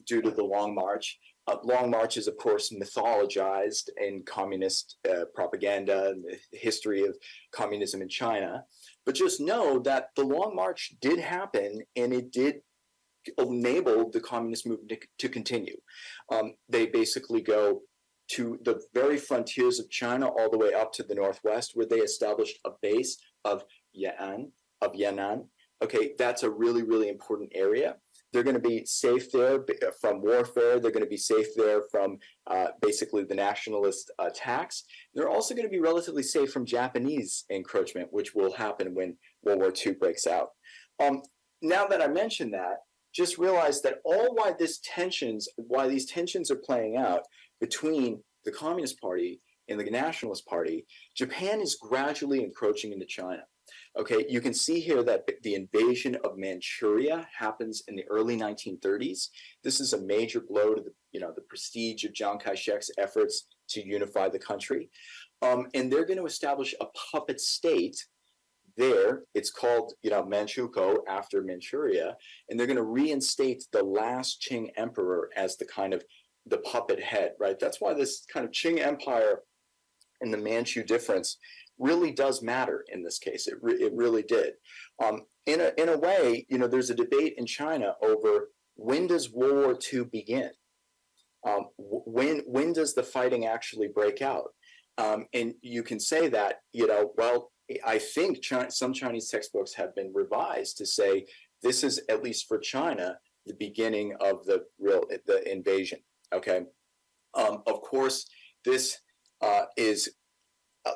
due to the Long March. Long March is, of course, mythologized in communist propaganda and the history of communism in China. But just know that the Long March did happen, and it did enable the communist movement to continue. They basically go to the very frontiers of China all the way up to the northwest, where they established a base of Yan'an. Okay, that's a really, really important area. They're going to be safe there from warfare. They're going to be safe there from basically the nationalist attacks. They're also going to be relatively safe from Japanese encroachment, which will happen when World War II breaks out. Now that I mentioned that, just realize that why these tensions are playing out between the Communist Party and the Nationalist Party, Japan is gradually encroaching into China. Okay, you can see here that the invasion of Manchuria happens in the early 1930s. This is a major blow to the prestige of Chiang Kai-shek's efforts to unify the country. And they're going to establish a puppet state there. It's called, Manchukuo, after Manchuria, and they're going to reinstate the last Qing emperor as the kind of the puppet head, right? That's why this kind of Qing Empire and the Manchu difference really does matter in this case. It really did. In a way, there's a debate in China over when does World War II begin? When does the fighting actually break out? And you can say that, well, I think some Chinese textbooks have been revised to say this is, at least for China, the beginning of the invasion. Okay. Of course, this is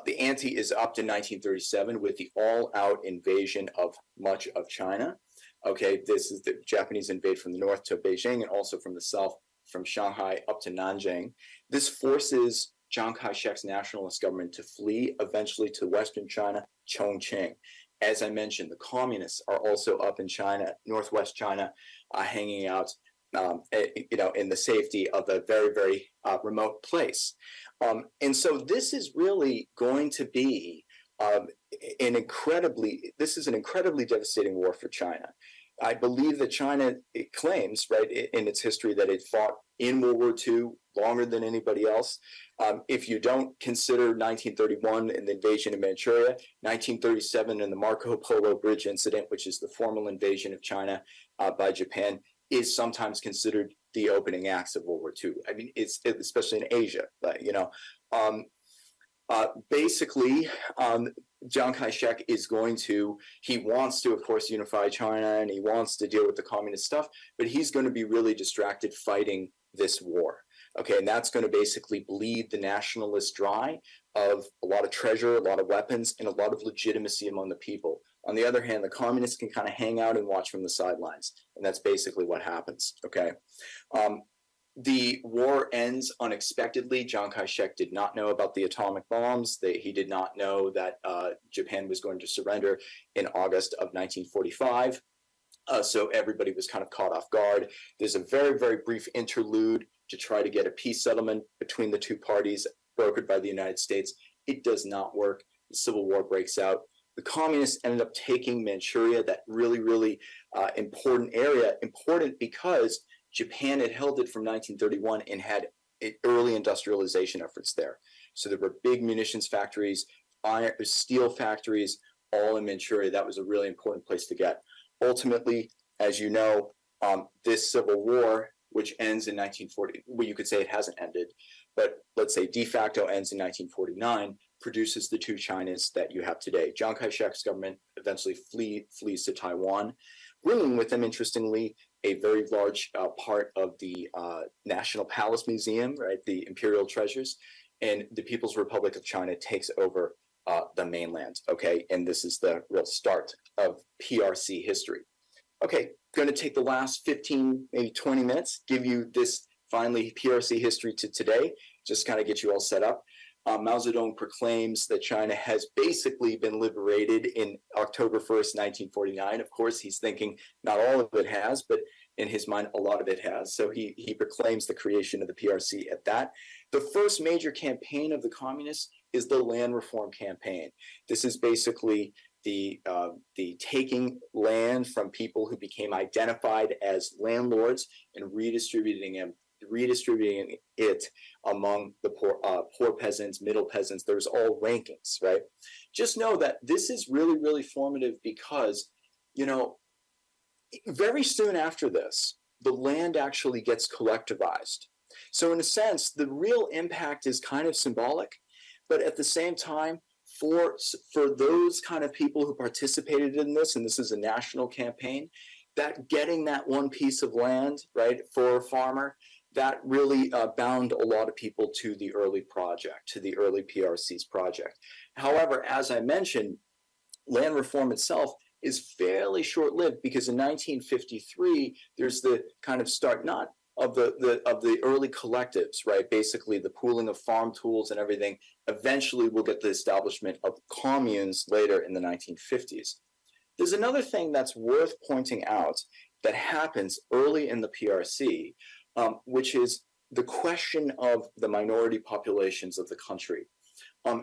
the ante is up to 1937 with the all-out invasion of much of China. Okay, this is the Japanese invade from the north to Beijing and also from the south, from Shanghai up to Nanjing. This forces Chiang Kai-shek's nationalist government to flee eventually to Western China, Chongqing. As I mentioned, the communists are also up in China, northwest China, hanging out, in the safety of a very, very remote place. And so this is really going to be an incredibly devastating war for China. I believe that China claims, right, in its history that it fought in World War II longer than anybody else. If you don't consider 1931 and the invasion of Manchuria, 1937 and the Marco Polo Bridge incident, which is the formal invasion of China by Japan, is sometimes considered the opening acts of World War II. I mean, it's especially in Asia, but Basically, Chiang Kai-shek he wants to, of course, unify China, and he wants to deal with the communist stuff, but he's going to be really distracted fighting this war. Okay, and that's going to basically bleed the nationalists dry of a lot of treasure, a lot of weapons, and a lot of legitimacy among the people. On the other hand, the communists can kind of hang out and watch from the sidelines, and that's basically what happens. Okay. The war ends unexpectedly. Chiang Kai-shek did not know about the atomic bombs. He did not know that Japan was going to surrender in August of 1945. So everybody was kind of caught off guard. There's a very, very brief interlude to try to get a peace settlement between the two parties, brokered by the United States. It does not work. The Civil War breaks out. The communists ended up taking Manchuria, that really, really important area, important because Japan had held it from 1931 and had early industrialization efforts there. So there were big munitions factories, steel factories, all in Manchuria. That was a really important place to get. Ultimately, as you know, this civil war, which ends in 1940, well, you could say it hasn't ended, but let's say de facto ends in 1949, produces the two Chinas that you have today. Chiang Kai-shek's government eventually flees to Taiwan, bringing with them, interestingly, a very large part of the National Palace Museum, right, the imperial treasures, and the People's Republic of China takes over the mainland, okay? And this is the real start of PRC history. Okay, going to take the last 15, maybe 20 minutes, give you this finally PRC history to today, just kind of get you all set up. Mao Zedong proclaims that China has basically been liberated in October 1st, 1949. Of course, he's thinking not all of it has, but in his mind, a lot of it has. So he proclaims the creation of the PRC at that. The first major campaign of the communists is the land reform campaign. This is basically the taking land from people who became identified as landlords and redistributing it among the poor peasants, middle peasants. There's all rankings, right? Just know that this is really, really formative because, you know, very soon after this, the land actually gets collectivized. So in a sense, the real impact is kind of symbolic, but at the same time, for those kind of people who participated in this, and this is a national campaign, that getting that one piece of land, right, for a farmer, that really bound a lot of people to the early project, to the early PRC's project. However, as I mentioned, land reform itself is fairly short-lived because in 1953, there's the kind of start, not of the early collectives, right? Basically, the pooling of farm tools and everything. Eventually, we'll get the establishment of communes later in the 1950s. There's another thing that's worth pointing out that happens early in the PRC, which is the question of the minority populations of the country.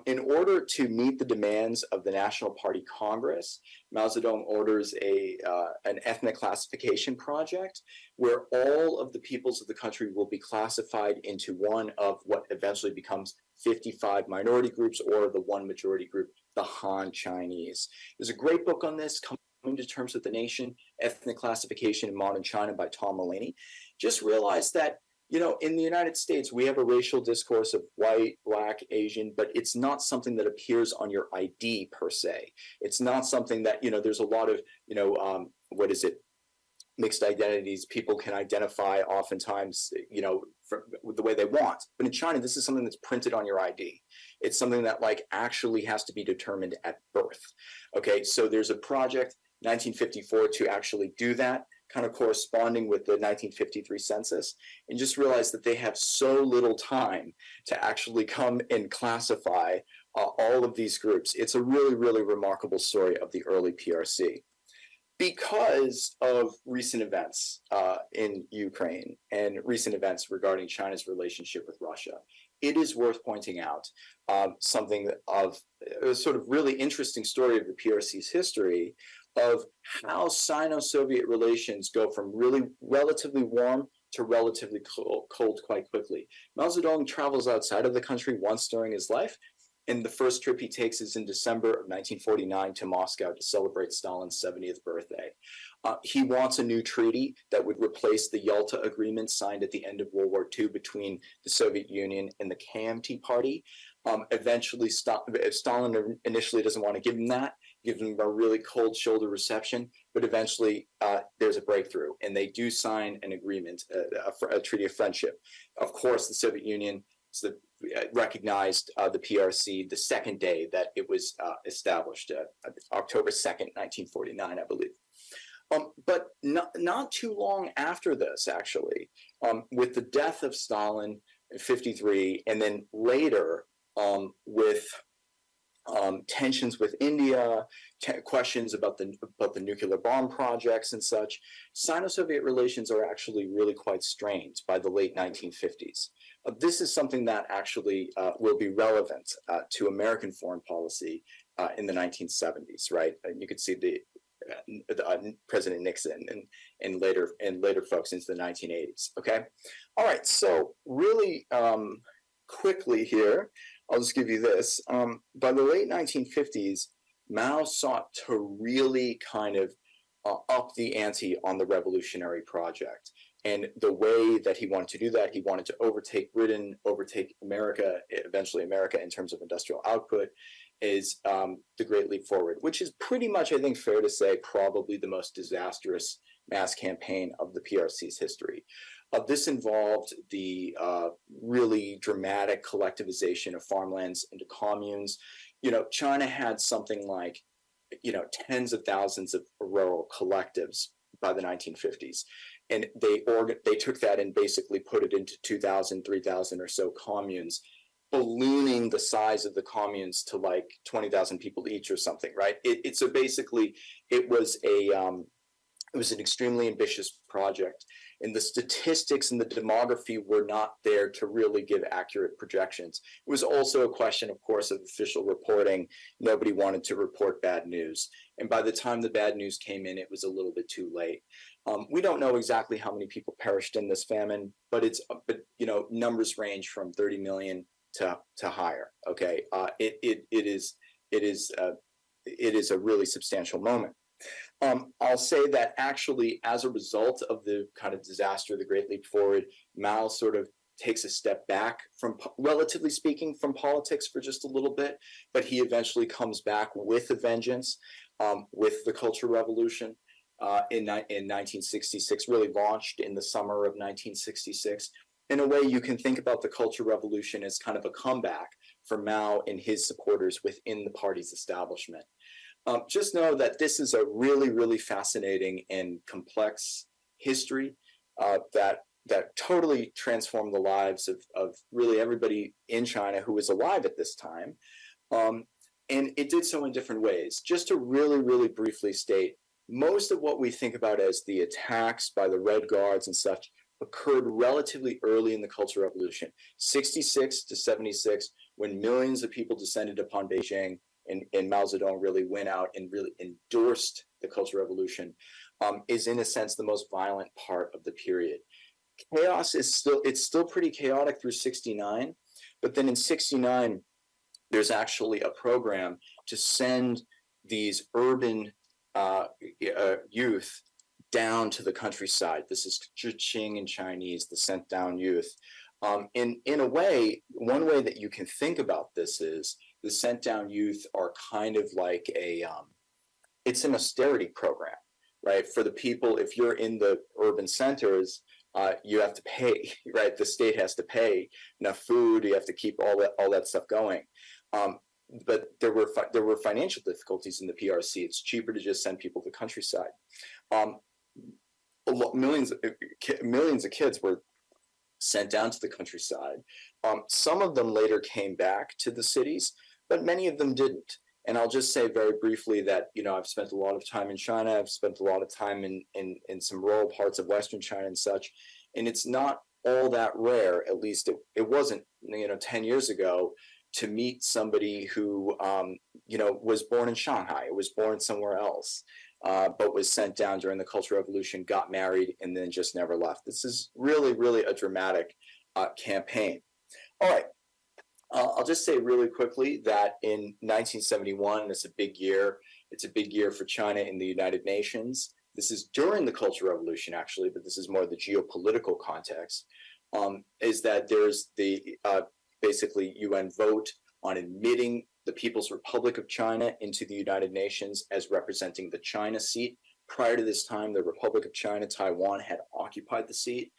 In order to meet the demands of the National Party Congress, Mao Zedong orders an ethnic classification project where all of the peoples of the country will be classified into one of what eventually becomes 55 minority groups, or the one majority group, the Han Chinese. There's a great book on this, Coming to Terms with the Nation, Ethnic Classification in Modern China by Tom Mulaney. Just realize that, you know, in the United States, we have a racial discourse of white, black, Asian, but it's not something that appears on your ID per se. It's not something that, you know, there's a lot of, you know, mixed identities. People can identify oftentimes, you know, the way they want. But in China, this is something that's printed on your ID. It's something that like actually has to be determined at birth. Okay, so there's a project, 1954, to actually do that, kind of corresponding with the 1953 census, and just realize that they have so little time to actually come and classify all of these groups. It's a really, really remarkable story of the early PRC. Because of recent events in Ukraine and recent events regarding China's relationship with Russia, it is worth pointing out something of a sort of really interesting story of the PRC's history of how Sino-Soviet relations go from really relatively warm to relatively cold quite quickly. Mao Zedong travels outside of the country once during his life, And the first trip he takes is in December of 1949 to Moscow to celebrate Stalin's 70th birthday. He wants a new treaty that would replace the Yalta Agreement signed at the end of World War II between the Soviet Union and the KMT party. Eventually, Stalin initially doesn't want to give him that, gives him a really cold shoulder reception, but eventually there's a breakthrough, and they do sign an agreement, a treaty of friendship. Of course, the Soviet Union recognized the PRC the second day that it was established, October 2nd, 1949, I believe. But not too long after this, actually, with the death of Stalin in 1953, and then later with tensions with India, questions about the nuclear bomb projects and such, Sino-Soviet relations are actually really quite strained by the late 1950s. This is something that actually will be relevant to American foreign policy in the 1970s, right? And you could see the President Nixon and later folks into the 1980s. Okay, all right. So really quickly here, I'll just give you this. By the late 1950s, Mao sought to really kind of up the ante on the revolutionary project. And the way that he wanted to do that, he wanted to overtake Britain, overtake America, eventually America in terms of industrial output, is the Great Leap Forward, which is pretty much, I think, fair to say, probably the most disastrous mass campaign of the PRC's history. This involved the really dramatic collectivization of farmlands into communes. You know, China had something like, tens of thousands of rural collectives by the 1950s. And they took that and basically put it into 2,000, 3,000 or so communes, ballooning the size of the communes to like 20,000 people each or something, right? So basically, it was an extremely ambitious project, and the statistics and the demography were not there to really give accurate projections. It was also a question, of course, of official reporting. Nobody wanted to report bad news, and by the time the bad news came in, it was a little bit too late. We don't know exactly how many people perished in this famine, but numbers range from 30 million to higher. Okay, it is a really substantial moment. I'll say that actually, as a result of the kind of disaster, the Great Leap Forward, Mao sort of takes a step back from, relatively speaking, from politics for just a little bit, but he eventually comes back with a vengeance, with the Cultural Revolution in 1966, really launched in the summer of 1966. In a way, you can think about the Cultural Revolution as kind of a comeback for Mao and his supporters within the party's establishment. Just know that this is a really, really fascinating and complex history that totally transformed the lives of really everybody in China who was alive at this time. And it did so in different ways. Just to really, really briefly state, most of what we think about as the attacks by the Red Guards and such occurred relatively early in the Cultural Revolution, 66 to 76, when millions of people descended upon Beijing. And Mao Zedong really went out and really endorsed the Cultural Revolution, is in a sense the most violent part of the period. Chaos is still pretty chaotic through 69, but then in 69, there's actually a program to send these urban youth down to the countryside. This is Zhiqing in Chinese, the sent down youth. In a way, one way that you can think about this is the sent down youth are kind of like it's an austerity program, right? For the people, if you're in the urban centers, you have to pay, right? The state has to pay enough food. You have to keep all that stuff going. But there were financial difficulties in the PRC. It's cheaper to just send people to the countryside. Millions of kids were sent down to the countryside. Some of them later came back to the cities, but many of them didn't. And I'll just say very briefly that, I've spent a lot of time in China. I've spent a lot of time in some rural parts of Western China and such. And it's not all that rare, at least it wasn't, 10 years ago, to meet somebody who, was born in Shanghai, was born somewhere else, but was sent down during the Cultural Revolution, got married, and then just never left. This is really, really a dramatic campaign. All right. I'll just say really quickly that in 1971, it's a big year. It's a big year for China in the United Nations. This is during the Cultural Revolution, actually, but this is more the geopolitical context. Is that there's the basically UN vote on admitting the People's Republic of China into the United Nations as representing the China seat. Prior to this time, the Republic of China, Taiwan, had occupied the seat.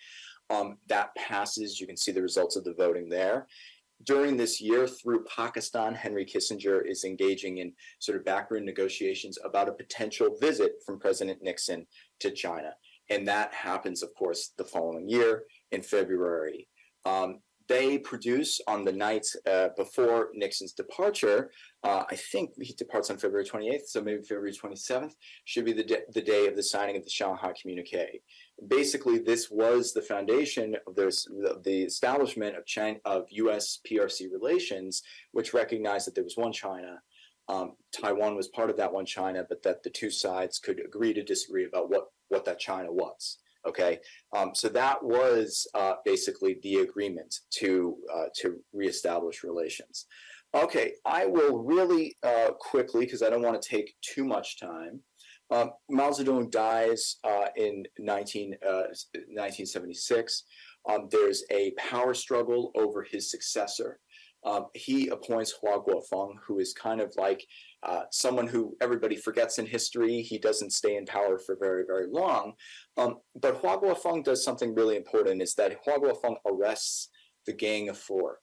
That passes. You can see the results of the voting there. During this year, through Pakistan, Henry Kissinger is engaging in sort of backroom negotiations about a potential visit from President Nixon to China. And that happens, of course, the following year in February. They produce on the night before Nixon's departure. I think he departs on February 28th, so maybe February 27th should be the day of the signing of the Shanghai Communique. Basically, this was the foundation of the establishment of U.S. PRC relations, which recognized that there was one China. Taiwan was part of that one China, but that the two sides could agree to disagree about what that China was. Okay, so that was basically the agreement to reestablish relations. Okay, I will really quickly, because I don't want to take too much time. Mao Zedong dies in 1976. There's a power struggle over his successor. He appoints Hua Guofeng, who is kind of like someone who everybody forgets in history. He doesn't stay in power for very, very long. But Hua Guofeng does something really important, is that Hua Guofeng arrests the Gang of Four.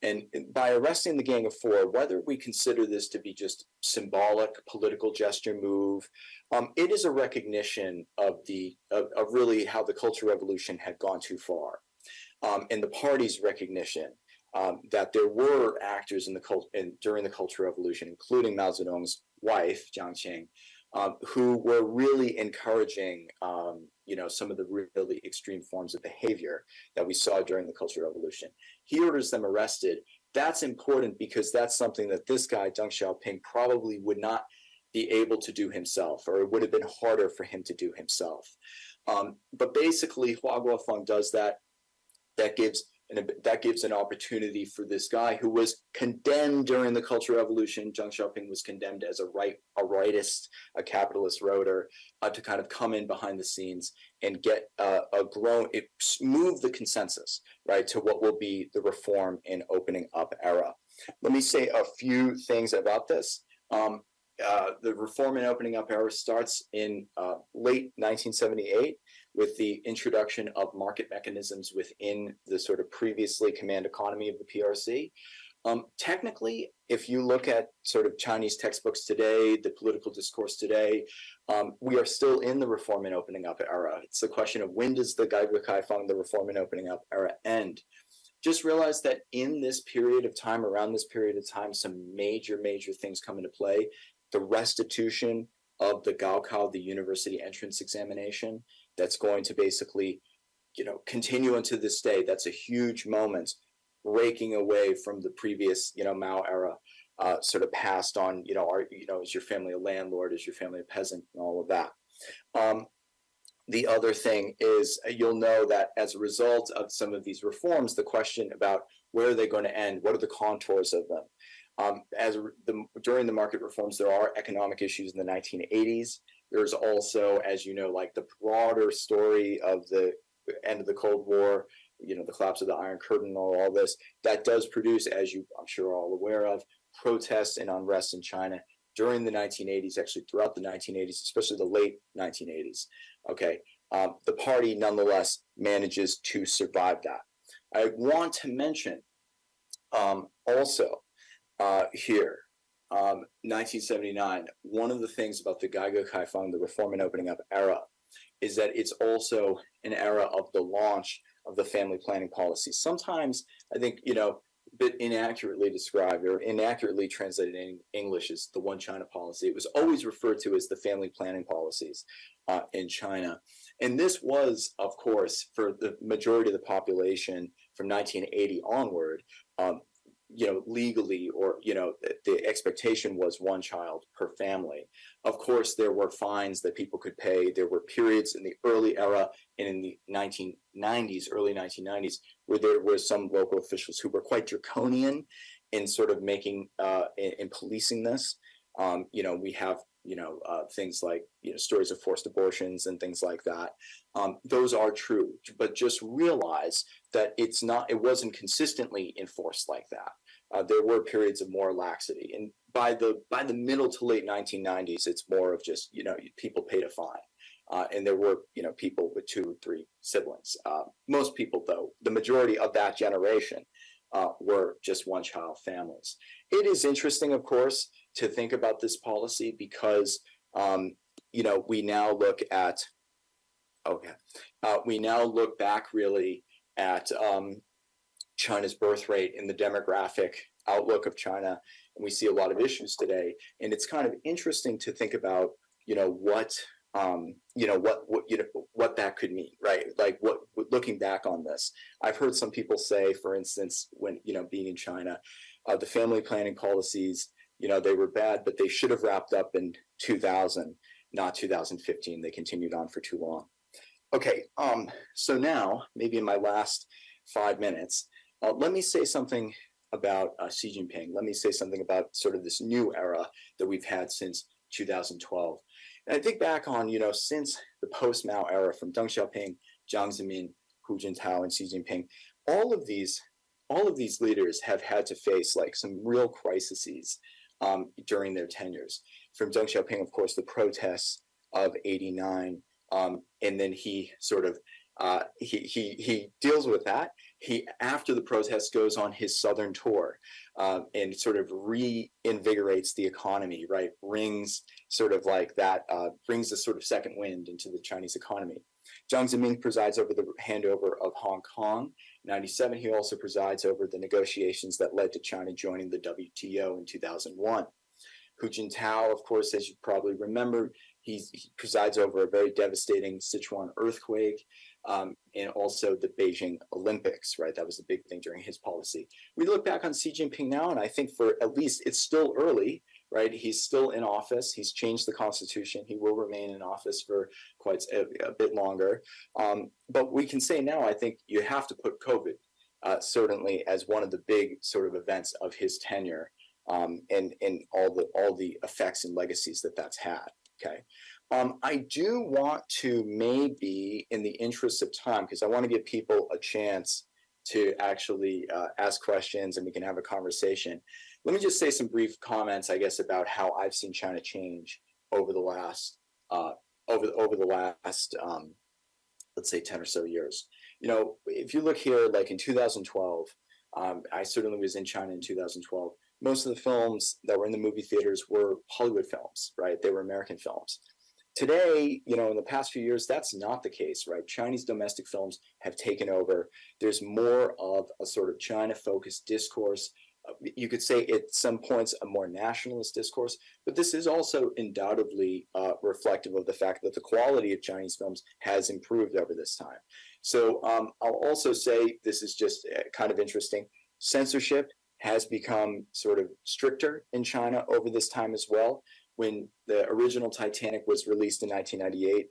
And by arresting the Gang of Four, whether we consider this to be just symbolic political gesture move, it is a recognition of really how the Cultural Revolution had gone too far, and the party's recognition that there were actors during the Cultural Revolution, including Mao Zedong's wife Jiang Qing, who were really encouraging, some of the really extreme forms of behavior that we saw during the Cultural Revolution. He orders them arrested. That's important because that's something that this guy, Deng Xiaoping, probably would not be able to do himself, or it would have been harder for him to do himself. But basically, Hua Guofeng does that. That gives an opportunity for this guy who was condemned during the Cultural Revolution. Deng Xiaoping was condemned as a rightist, a capitalist roader, to kind of come in behind the scenes and get move the consensus, right, to what will be the reform and opening up era. Let me say a few things about this. The reform and opening up era starts in late 1978 with the introduction of market mechanisms within the sort of previously command economy of the PRC. Technically, if you look at sort of Chinese textbooks today, the political discourse today, we are still in the reform and opening up era. It's the question of when does the Gaigu Kaifang, the reform and opening up era, end? Just realize that in this period of time, around this period of time, some major things come into play. The restitution of the Gaokao, the university entrance examination, that's going to basically, continue unto this day. That's a huge moment, breaking away from the previous, Mao era, sort of passed on, is your family a landlord, is your family a peasant, and all of that. The other thing is you'll know that as a result of some of these reforms, the question about where are they going to end, what are the contours of them? During the market reforms, there are economic issues in the 1980s. There's also, as you know, like the broader story of the end of the Cold War, the collapse of the Iron Curtain, all this, that does produce, as I'm sure are all aware of, protests and unrest in China during the 1980s, actually throughout the 1980s, especially the late 1980s. Okay, the party nonetheless manages to survive that. I want to mention also here, 1979, one of the things about the Gaigu Kaifang, the reform and opening up era, is that it's also an era of the launch of the family planning policy. Sometimes I think, a bit inaccurately described or inaccurately translated in English as the one China policy. It was always referred to as the family planning policies in China. And this was, of course, for the majority of the population from 1980 onward, legally, or, the expectation was one child per family. Of course, there were fines that people could pay. There were periods in the early era and in the 1990s, early 1990s, where there were some local officials who were quite draconian in sort of making in policing this. We have things like stories of forced abortions and things like that. Those are true, but just realize that it wasn't consistently enforced like that. There were periods of more laxity, and by the middle to late 1990s, it's more of just people paid a fine, and there were people with 2 or 3 siblings. Most people, though, the majority of that generation were just one-child families. It is interesting, of course, to think about this policy because we now look at we now look back really at China's birth rate and the demographic outlook of China, and we see a lot of issues today. And it's kind of interesting to think about what that could mean, right? Like what looking back on this, I've heard some people say, for instance, when being in China, the family planning policies, they were bad, but they should have wrapped up in 2000, not 2015. They continued on for too long. Okay, so now maybe in my last 5 minutes, let me say something about Xi Jinping. Let me say something about sort of this new era that we've had since 2012. And I think back on, since the post-Mao era, from Deng Xiaoping, Jiang Zemin, Hu Jintao, and Xi Jinping, all of these leaders have had to face like some real crises during their tenures. From Deng Xiaoping, of course, the protests of '89, and then he sort of he deals with that. He, after the protests, goes on his southern tour and sort of reinvigorates the economy, right? Brings sort of like that, brings a sort of second wind into the Chinese economy. Jiang Zemin presides over the handover of Hong Kong. In '97, he also presides over the negotiations that led to China joining the WTO in 2001. Hu Jintao, of course, as you probably remember, he presides over a very devastating Sichuan earthquake, and also the Beijing Olympics, right? That was the big thing during his policy. We look back on Xi Jinping now, and I think for at least it's still early, right? He's still in office. He's changed the constitution. He will remain in office for quite a bit longer. But we can say now, I think you have to put COVID certainly as one of the big sort of events of his tenure, and all the effects and legacies that that's had. Okay. I do want to, maybe in the interest of time, because I want to give people a chance to actually ask questions and we can have a conversation. Let me just say some brief comments, I guess, about how I've seen China change over the last let's say 10 or so years. If you look here, like in 2012, I certainly was in China in 2012. Most of the films that were in the movie theaters were Hollywood films, right? They were American films. Today, in the past few years, that's not the case, right? Chinese domestic films have taken over. There's more of a sort of China-focused discourse. You could say at some points a more nationalist discourse, but this is also undoubtedly reflective of the fact that the quality of Chinese films has improved over this time. So I'll also say, this is just kind of interesting, censorship has become sort of stricter in China over this time as well. When the original Titanic was released in 1998,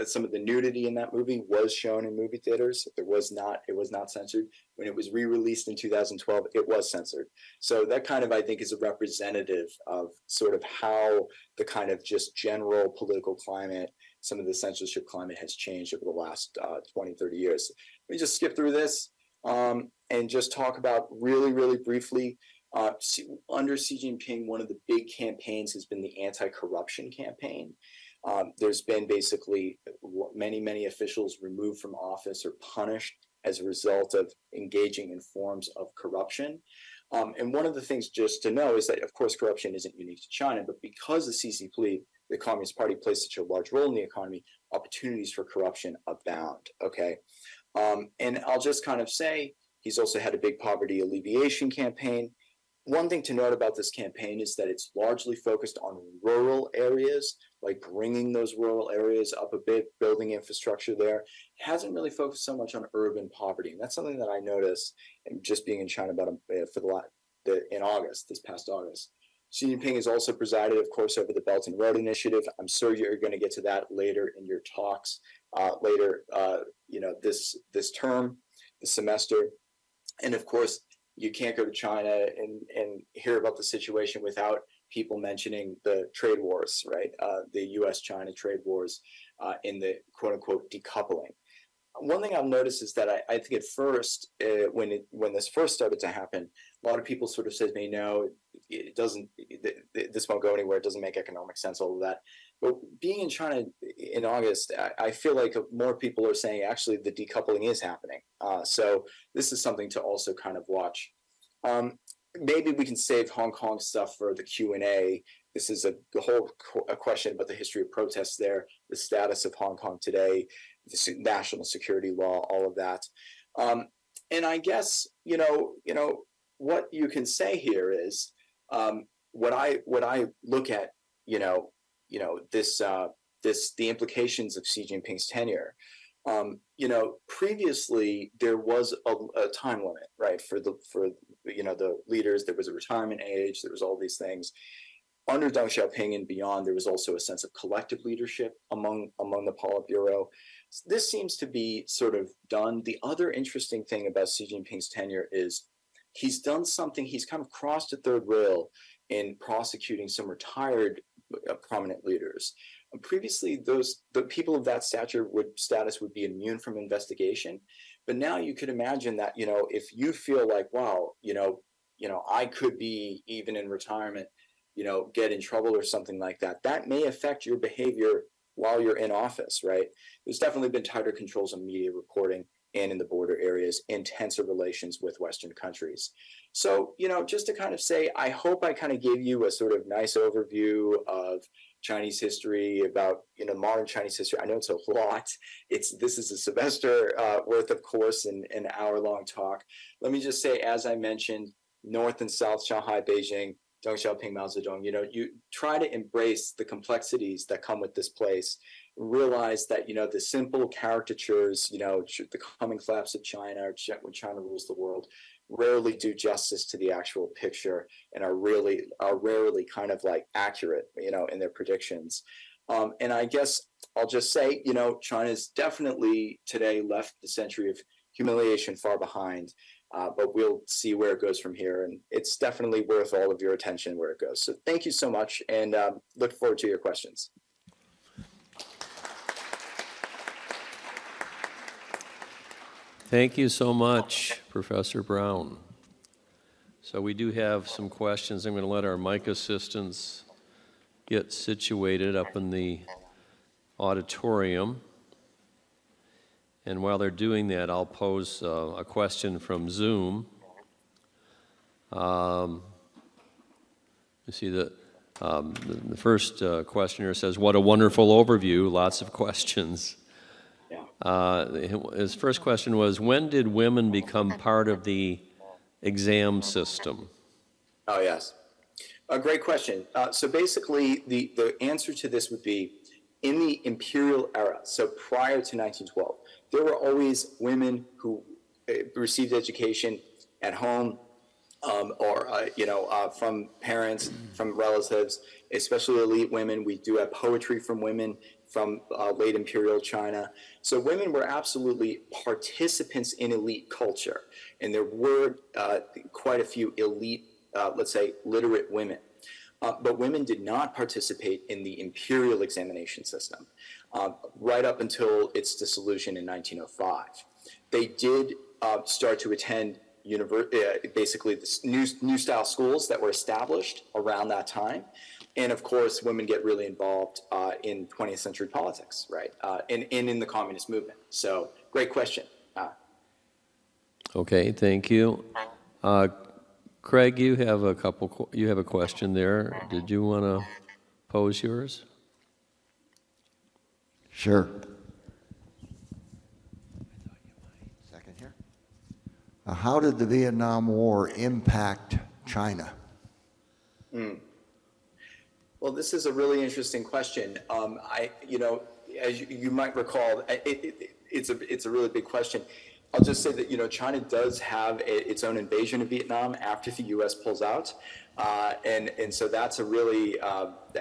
some of the nudity in that movie was shown in movie theaters. It was not censored. When it was re-released in 2012, it was censored. So that kind of, I think, is a representative of sort of how the kind of just general political climate, some of the censorship climate has changed over the last 20, 30 years. Let me just skip through this and just talk about really, really briefly. Under Xi Jinping, one of the big campaigns has been the anti-corruption campaign. There's been basically many officials removed from office or punished as a result of engaging in forms of corruption. And one of the things just to know is that, of course, corruption isn't unique to China, but because the CCP, the Communist Party, plays such a large role in the economy, opportunities for corruption abound, okay? And I'll just kind of say, he's also had a big poverty alleviation campaign. One thing to note about this campaign is that it's largely focused on rural areas, like bringing those rural areas up a bit, building infrastructure there. It hasn't really focused so much on urban poverty. And that's something that I noticed just being in China in August, this past August. Xi Jinping has also presided, of course, over the Belt and Road Initiative. I'm sure you're going to get to that later in your talks. later, this term, this semester. And of course, you can't go to China and hear about the situation without people mentioning the trade wars, right? The U.S.-China trade wars in the quote-unquote decoupling. One thing I've noticed is that I think at first, when this first started to happen, a lot of people sort of said to me, no, it doesn't, this won't go anywhere, it doesn't make economic sense, all of that. But being in China in August, I feel like more people are saying actually the decoupling is happening. So this is something to also kind of watch. Maybe we can save Hong Kong stuff for the Q&A. This is a question about the history of protests there, the status of Hong Kong today, the national security law, all of that. And I guess, what you can say here is what I look at, the implications of Xi Jinping's tenure. Previously there was a time limit, right, for the leaders. There was a retirement age. There was all these things. Under Deng Xiaoping and beyond, there was also a sense of collective leadership among the Politburo. This seems to be sort of done. The other interesting thing about Xi Jinping's tenure is he's done something. He's kind of crossed a third rail in prosecuting some retired prominent leaders. Previously, the people of that status would be immune from investigation, but now you could imagine that if you feel like, wow, I could be even in retirement, get in trouble or something like that, that may affect your behavior while you're in office, right? There's definitely been tighter controls on media reporting and in the border areas, and tenser relations with Western countries. So, just to kind of say, I hope I kind of gave you a sort of nice overview of Chinese history, about modern Chinese history. I know it's a lot. This is a semester worth of course in an hour-long talk. Let me just say, as I mentioned, North and South, Shanghai, Beijing, Deng Xiaoping, Mao Zedong. You try to embrace the complexities that come with this place. Realize that the simple caricatures, the coming collapse of China, or when China rules the world, rarely do justice to the actual picture and are rarely kind of like accurate, in their predictions. And I guess I'll just say, China's definitely today left the century of humiliation far behind, but we'll see where it goes from here. And it's definitely worth all of your attention where it goes. So thank you so much, and look forward to your questions. Thank you so much, Professor Brown. So we do have some questions. I'm going to let our mic assistants get situated up in the auditorium. And while they're doing that, I'll pose a question from Zoom. You see the first questioner says, "What a wonderful overview, lots of questions." His first question was, when did women become part of the exam system? Oh, yes. A great question. So basically, the answer to this would be, in the imperial era, so prior to 1912, there were always women who received education at home, or from parents, from relatives, especially elite women. We do have poetry from women from late imperial China. So women were absolutely participants in elite culture, and there were quite a few elite, let's say, literate women. But women did not participate in the imperial examination system right up until its dissolution in 1905. They did start to attend basically the new style schools that were established around that time. And of course, women get really involved in 20th century politics, right? And in the communist movement. So great question. Okay, thank you. Craig, you have a question there. Did you want to pose yours? Sure. Second here. How did the Vietnam War impact China? Well, this is a really interesting question. As you might recall, it's a really big question. I'll just say that, China does have its own invasion of Vietnam after the U.S. pulls out. And so that's a really,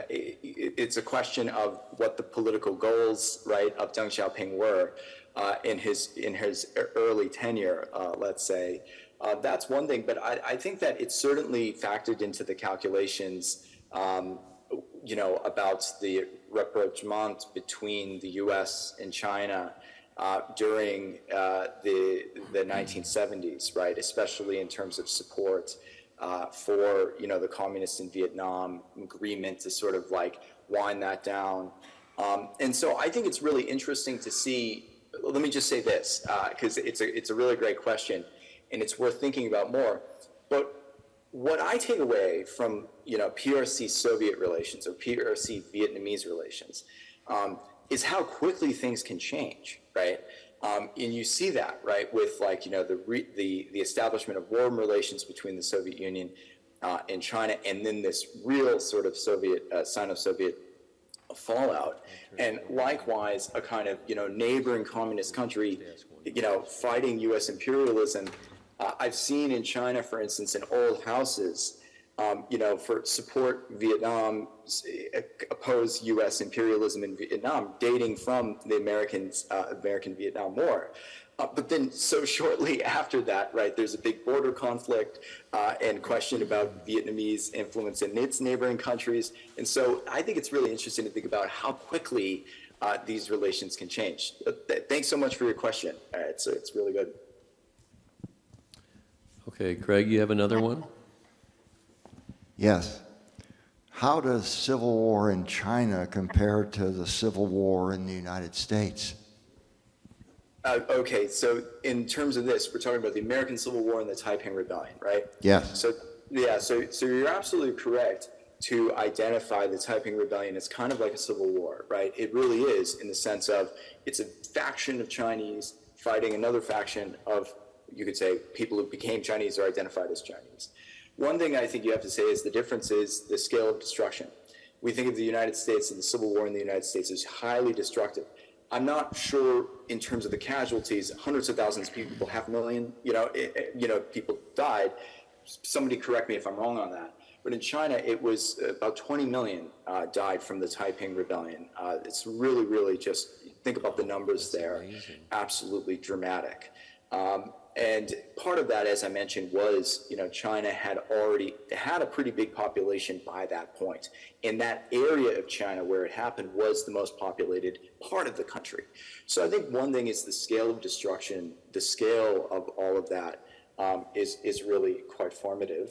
it's a question of what the political goals, right, of Deng Xiaoping were in his early tenure, let's say. That's one thing, but I think that it's certainly factored into the calculations, about the rapprochement between the U.S. and China during the 1970s, right? Especially in terms of support for the communists in Vietnam, agreement to sort of like wind that down. And so I think it's really interesting to see. Let me just say this, because it's a really great question, and it's worth thinking about more. But what I take away from PRC Soviet relations or PRC Vietnamese relations is how quickly things can change, right? And you see that, right, with like the establishment of warm relations between the Soviet Union and China, and then this real sort of Sino-Soviet fallout, and likewise a kind of neighboring communist country, fighting U.S. imperialism. I've seen in China, for instance, in old houses, for support Vietnam, oppose U.S. imperialism in Vietnam, dating from the American-Vietnam War. But then so shortly after that, right, there's a big border conflict and question about Vietnamese influence in its neighboring countries. And so I think it's really interesting to think about how quickly these relations can change. Thanks so much for your question. It's really good. Okay, Craig, you have another one? Yes. How does civil war in China compare to the civil war in the United States? Okay, so in terms of this, we're talking about the American Civil War and the Taiping Rebellion, right? Yes. So yeah, so you're absolutely correct to identify the Taiping Rebellion as kind of like a civil war, right? It really is, in the sense of it's a faction of Chinese fighting another faction of, you could say, people who became Chinese or identified as Chinese. One thing I think you have to say is the difference is the scale of destruction. We think of the United States and the Civil War in the United States as highly destructive. I'm not sure in terms of the casualties, hundreds of thousands of people, 500,000, people died. Somebody correct me if I'm wrong on that. But in China, it was about 20 million died from the Taiping Rebellion. It's really, really just, think about the numbers there. Absolutely dramatic. And part of that, as I mentioned, was, China had already had a pretty big population by that point. And that area of China where it happened was the most populated part of the country. So I think one thing is the scale of destruction, the scale of all of that is really quite formative.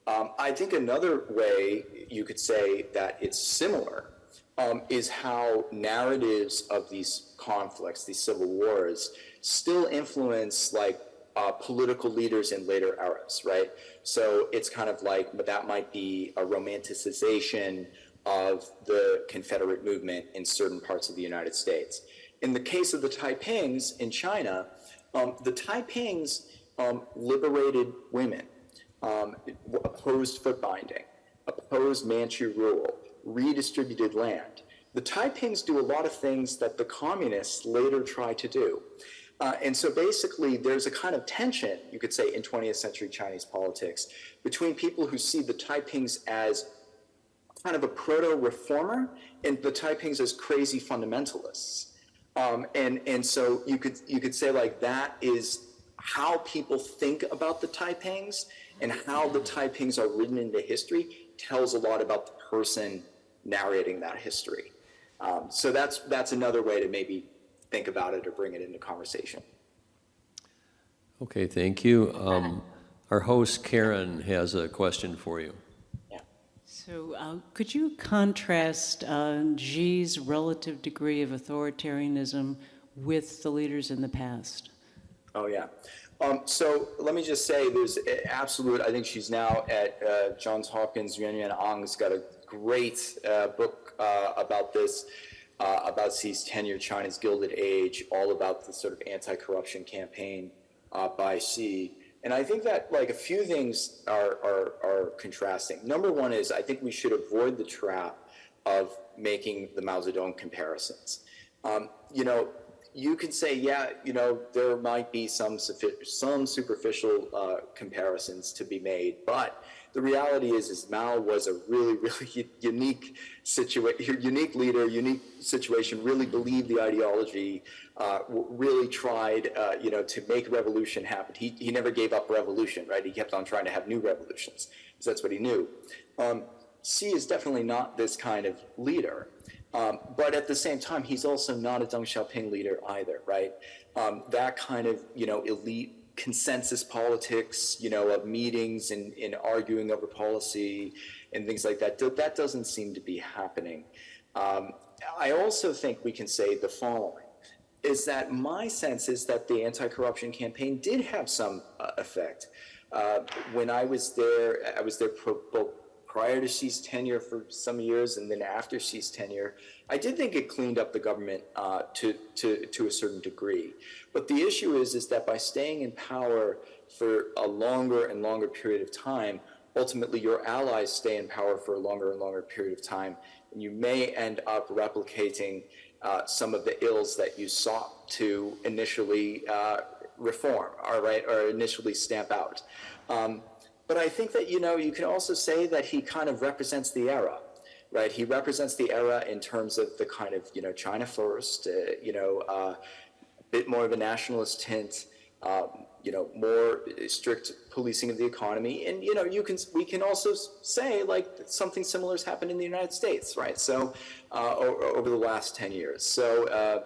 I think another way you could say that it's similar is how narratives of these conflicts, these civil wars, still influence political leaders in later eras, right? So it's kind of like that might be a romanticization of the Confederate movement in certain parts of the United States. In the case of the Taipings in China, the Taipings liberated women, opposed foot binding, opposed Manchu rule, redistributed land. The Taipings do a lot of things that the communists later try to do. And so basically there's a kind of tension, you could say, in 20th century Chinese politics between people who see the Taipings as kind of a proto-reformer and the Taipings as crazy fundamentalists. And so you could say that is how people think about the Taipings, and how the Taipings are written into history tells a lot about the person narrating that history. So that's another way to maybe think about it or bring it into conversation. Okay, thank you. Our host, Karen, has a question for you. Yeah. So could you contrast Xi's relative degree of authoritarianism with the leaders in the past? Oh, yeah. So let me just say there's absolute, I think she's now at Johns Hopkins, Yuan Ang's got a great book about this, about Xi's tenure, China's Gilded Age, all about the sort of anti-corruption campaign by Xi. And I think that a few things are contrasting. Number one is I think we should avoid the trap of making the Mao Zedong comparisons. you could say, yeah, there might be some superficial comparisons to be made, but the reality is Mao was a really, really unique leader, unique situation. Really believed the ideology, really tried, to make revolution happen. He never gave up revolution, right? He kept on trying to have new revolutions, because that's what he knew. Xi is definitely not this kind of leader. But at the same time, he's also not a Deng Xiaoping leader either, right? That kind of, elite consensus politics, of meetings and arguing over policy and things like that, that doesn't seem to be happening. I also think we can say the following, is that my sense is that the anti-corruption campaign did have some effect. When I was there both prior to Xi's tenure for some years and then after Xi's tenure, I did think it cleaned up the government to a certain degree. But the issue is that by staying in power for a longer and longer period of time, ultimately your allies stay in power for a longer and longer period of time, and you may end up replicating some of the ills that you sought to initially reform, all right, or initially stamp out. But I think that, you can also say that he kind of represents the era, right? He represents the era in terms of the kind of, China first, a bit more of a nationalist tint, more strict policing of the economy. And, we can also say like something similar has happened in the United States, right? So over the last 10 years. So,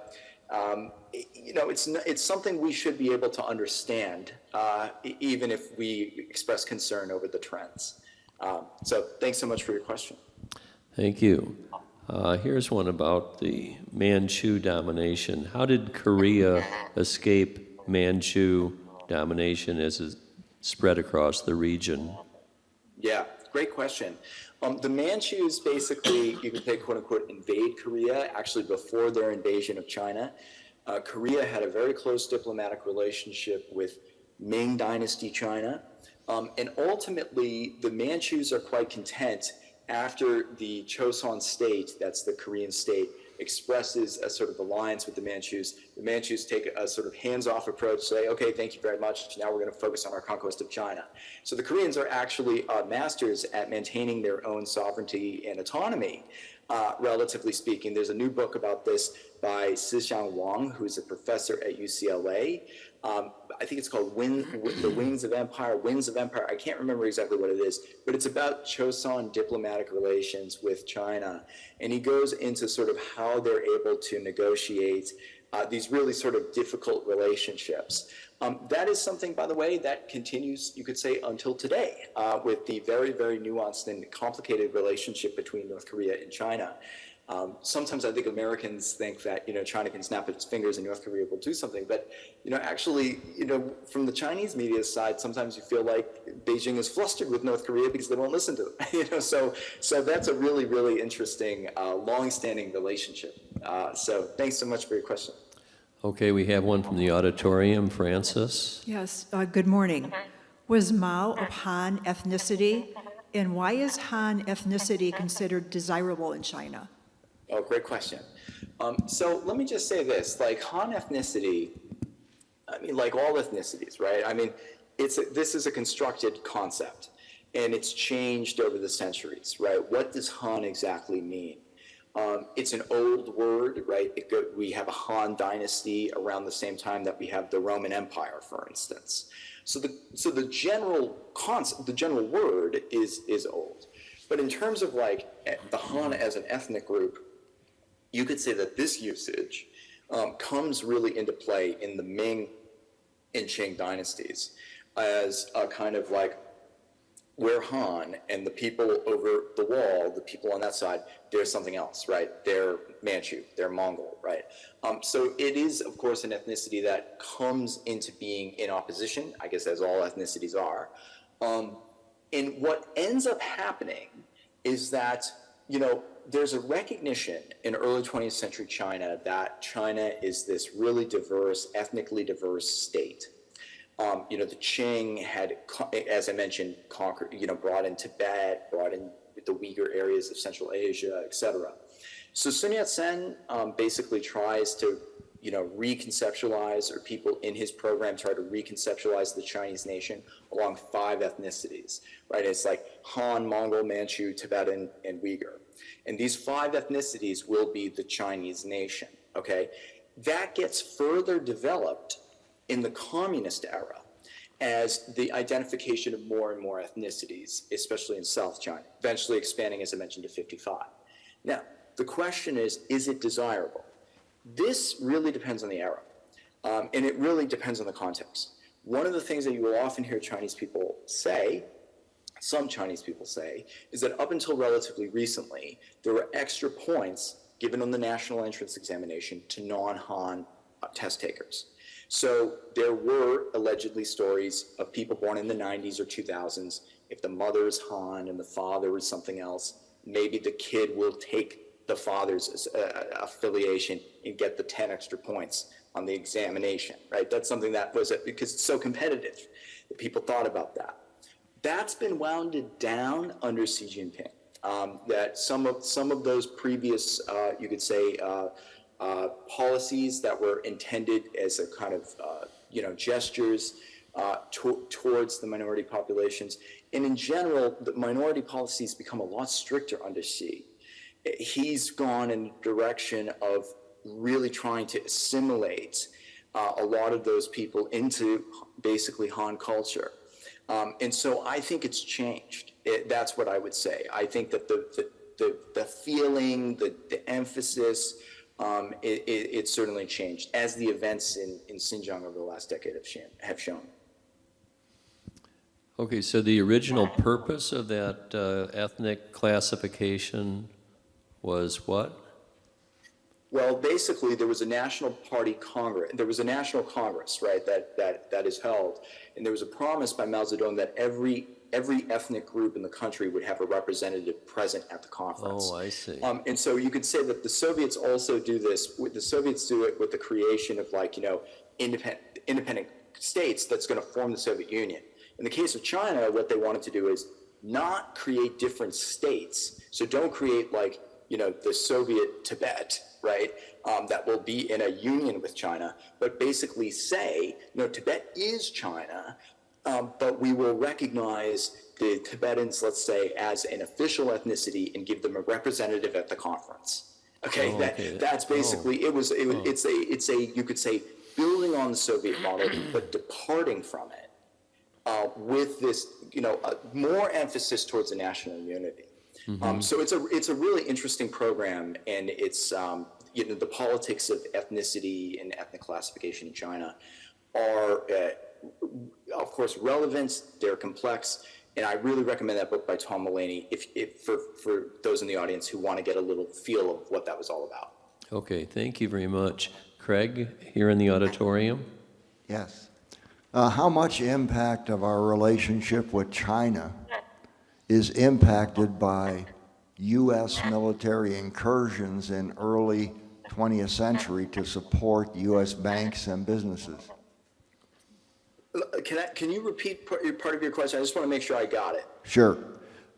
it's something we should be able to understand, even if we express concern over the trends. So thanks so much for your question. Thank you. Here's one about the Manchu domination. How did Korea escape Manchu domination as it spread across the region? Yeah, great question. The Manchus basically, you can say, quote unquote, invade Korea actually before their invasion of China. Korea had a very close diplomatic relationship with Ming Dynasty China. And ultimately, the Manchus are quite content after the Choson state, that's the Korean state, expresses a sort of alliance with the Manchus. The Manchus take a sort of hands-off approach, say, okay, thank you very much. Now we're going to focus on our conquest of China. So the Koreans are actually masters at maintaining their own sovereignty and autonomy, relatively speaking. There's a new book about this by Sixiang Wang, who's a professor at UCLA. I think it's called The Wings of Empire, Winds of Empire. I can't remember exactly what it is, but it's about Choson diplomatic relations with China. And he goes into sort of how they're able to negotiate these really sort of difficult relationships. That is something, by the way, that continues, you could say, until today, with the very, very nuanced and complicated relationship between North Korea and China. Sometimes I think Americans think that, China can snap its fingers and North Korea will do something. But, actually, from the Chinese media side, sometimes you feel like Beijing is flustered with North Korea because they won't listen to them. So that's a really, really interesting, long-standing relationship. So thanks so much for your question. Okay, we have one from the auditorium. Francis? Yes, good morning. Was Mao of Han ethnicity, and why is Han ethnicity considered desirable in China? Oh, great question. So let me just say this, like Han ethnicity, I mean, like all ethnicities, right? I mean, this is a constructed concept, and it's changed over the centuries, right? What does Han exactly mean? It's an old word, right? We have a Han dynasty around the same time that we have the Roman Empire, for instance. So the general concept, the general word is old. But in terms of like the Han as an ethnic group, you could say that this usage comes really into play in the Ming and Qing dynasties as a kind of like we're Han, and the people over the wall, the people on that side, they're something else, right? They're Manchu, they're Mongol, right? So it is, of course, an ethnicity that comes into being in opposition, I guess as all ethnicities are. And what ends up happening is that, there's a recognition in early 20th century China that China is this really diverse, ethnically diverse state. The Qing had, as I mentioned, conquered, brought in Tibet, brought in the Uyghur areas of Central Asia, etc. So Sun Yat-sen basically tries to, reconceptualize, or people in his program try to reconceptualize the Chinese nation along 5 ethnicities, right? It's like Han, Mongol, Manchu, Tibetan, and Uyghur. And these 5 ethnicities will be the Chinese nation, okay? That gets further developed in the communist era as the identification of more and more ethnicities, especially in South China, eventually expanding, as I mentioned, to 55. Now, the question is it desirable? This really depends on the era, and it really depends on the context. One of the things that you will often hear Chinese people say, some Chinese people say, is that up until relatively recently, there were extra points given on the national entrance examination to non-Han test takers. So there were allegedly stories of people born in the 90s or 2000s. If the mother is Han and the father is something else, maybe the kid will take the father's affiliation and get the 10 extra points on the examination, right? That's something that was, because it's so competitive, that people thought about that. That's been wounded down under Xi Jinping. That some of those previous, you could say, policies that were intended as a kind of, gestures towards the minority populations. And in general, the minority policies become a lot stricter under Xi. He's gone in the direction of really trying to assimilate a lot of those people into basically Han culture. And so I think it's changed. That's what I would say. I think that the feeling, the emphasis, it certainly changed, as the events in Xinjiang over the last decade have shown. Okay, so the original purpose of that ethnic classification was what? Well, basically, there was a national party congress. There was a national congress, right, that is held, and there was a promise by Mao Zedong that every ethnic group in the country would have a representative present at the conference. Oh, I see. And so you could say that the Soviets also do this. The Soviets do it with the creation of, independent states that's going to form the Soviet Union. In the case of China, what they wanted to do is not create different states. So don't create the Soviet Tibet, right, that will be in a union with China, but basically say, Tibet is China, but we will recognize the Tibetans, let's say, as an official ethnicity and give them a representative at the conference. Okay, that's basically it's a you could say building on the Soviet model, but departing from it with this more emphasis towards a national unity. So it's a really interesting program, and it's the politics of ethnicity and ethnic classification in China are, of course, relevant. They're complex, and I really recommend that book by Tom Mulaney for those in the audience who want to get a little feel of what that was all about. Okay, thank you very much. Craig, here in the auditorium. Yes. How much impact of our relationship with China is impacted by U.S. military incursions in early 20th century to support U.S. banks and businesses? Can you repeat part of your question? I just want to make sure I got it. Sure.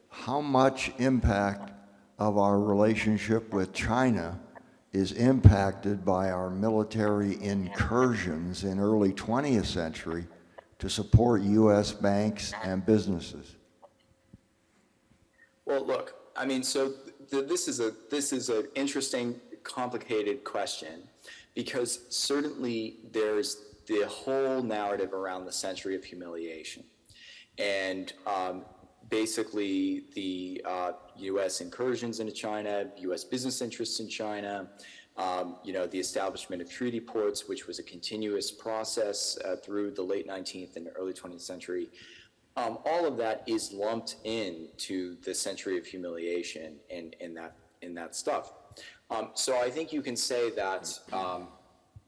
How much impact of our relationship with China is impacted by our military incursions in early 20th century to support U.S. banks and businesses? Well, look, I mean, so this is an interesting, complicated question, because certainly there's the whole narrative around the century of humiliation, and basically the U.S. incursions into China, U.S. business interests in China, the establishment of treaty ports, which was a continuous process through the late 19th and early 20th century. All of that is lumped into the century of humiliation in that stuff. So I think you can say that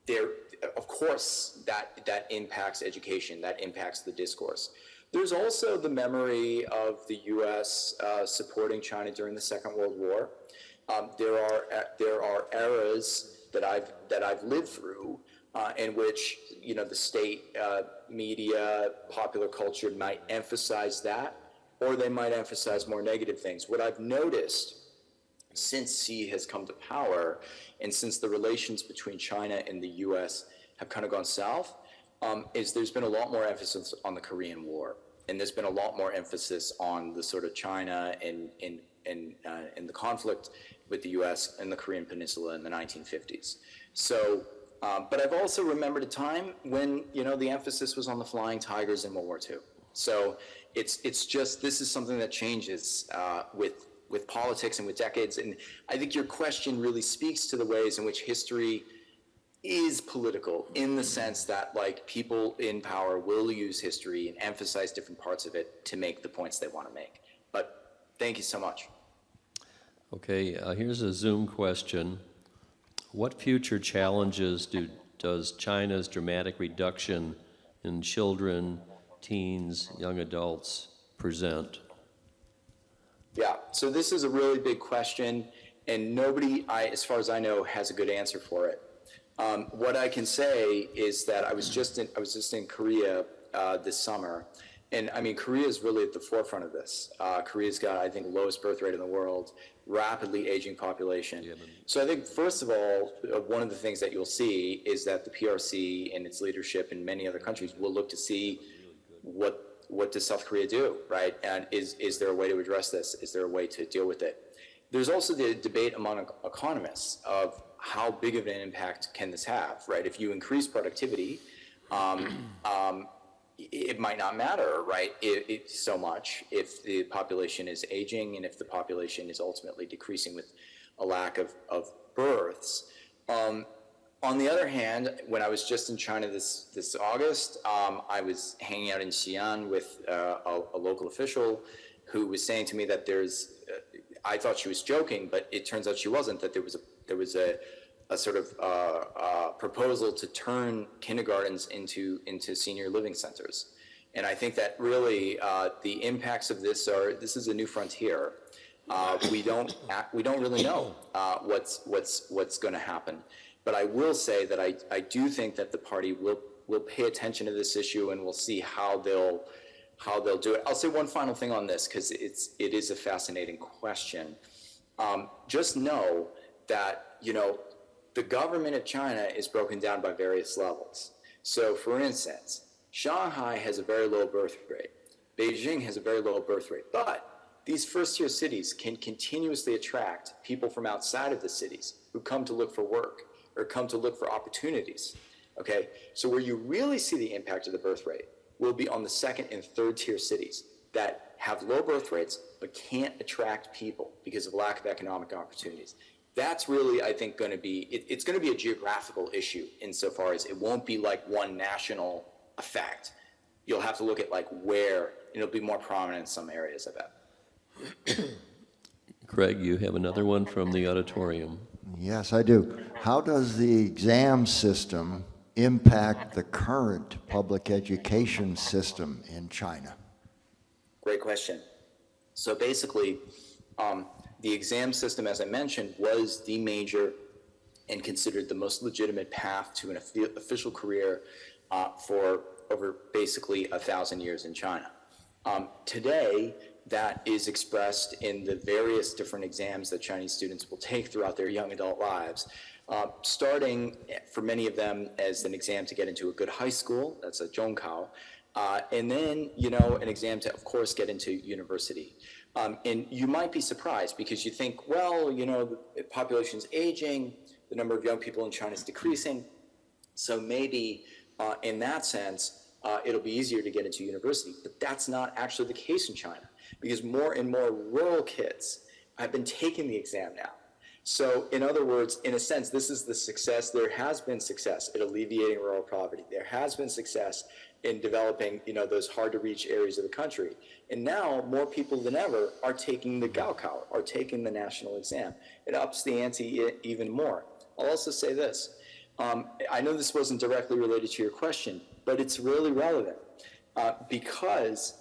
there, of course, that impacts education, that impacts the discourse. There's also the memory of the U.S. Supporting China during the Second World War. There are eras that I've lived through in which the state media, popular culture might emphasize that, or they might emphasize more negative things. What I've noticed since Xi has come to power, and since the relations between China and the U.S. have kind of gone south, is there's been a lot more emphasis on the Korean War, and there's been a lot more emphasis on the sort of China and the conflict with the U.S. and the Korean Peninsula in the 1950s. So, but I've also remembered a time when the emphasis was on the Flying Tigers in World War II. So it's just, this is something that changes with politics and with decades. And I think your question really speaks to the ways in which history is political, in the sense that like people in power will use history and emphasize different parts of it to make the points they want to make. But thank you so much. Okay, here's a Zoom question. What future challenges does China's dramatic reduction in children, teens, young adults present? Yeah, so this is a really big question, and nobody, as far as I know, has a good answer for it. What I can say is that I was just in Korea this summer, and I mean, Korea is really at the forefront of this. Korea's got, I think, the lowest birth rate in the world, rapidly aging population. So I think, first of all, one of the things that you'll see is that the PRC and its leadership in many other countries will look to see what does South Korea do, right? And is there a way to address this? Is there a way to deal with it? There's also the debate among economists of how big of an impact can this have, right? If you increase productivity, it might not matter, right, so much if the population is aging and if the population is ultimately decreasing with a lack of births. On the other hand, when I was just in China this August, I was hanging out in Xi'an with a local official who was saying to me that I thought she was joking, but it turns out she wasn't, that there was a sort of proposal to turn kindergartens into senior living centers. And I think that really the impacts of this is a new frontier. We don't really know what's going to happen. But I will say that I do think that the party will pay attention to this issue, and we'll see how they'll do it. I'll say one final thing on this, because it is a fascinating question. Just know that the government of China is broken down by various levels. So, for instance, Shanghai has a very low birth rate. Beijing has a very low birth rate. But these first-tier cities can continuously attract people from outside of the cities who come to look for work or come to look for opportunities. Okay? So where you really see the impact of the birth rate will be on the second and third-tier cities that have low birth rates but can't attract people because of lack of economic opportunities. That's really, I think, going to be, it's going to be a geographical issue insofar as it won't be like one national effect. You'll have to look at like where, and it'll be more prominent in some areas, I bet. Craig, you have another one from the auditorium. Yes, I do. How does the exam system impact the current public education system in China? Great question. So basically, the exam system, as I mentioned, was the major and considered the most legitimate path to an official career for over basically 1,000 years in China. Today, that is expressed in the various different exams that Chinese students will take throughout their young adult lives, starting for many of them as an exam to get into a good high school, that's a zhongkao, and then, an exam to, of course, get into university. And you might be surprised because you think, well, the population's aging, the number of young people in China is decreasing, so maybe in that sense, it'll be easier to get into university. But that's not actually the case in China, because more and more rural kids have been taking the exam now. So in other words, in a sense, this is the success. There has been success at alleviating rural poverty. There has been success in developing, those hard-to-reach areas of the country. And now, more people than ever are taking the Gaokao, are taking the national exam. It ups the ante even more. I'll also say this. I know this wasn't directly related to your question, but it's really relevant because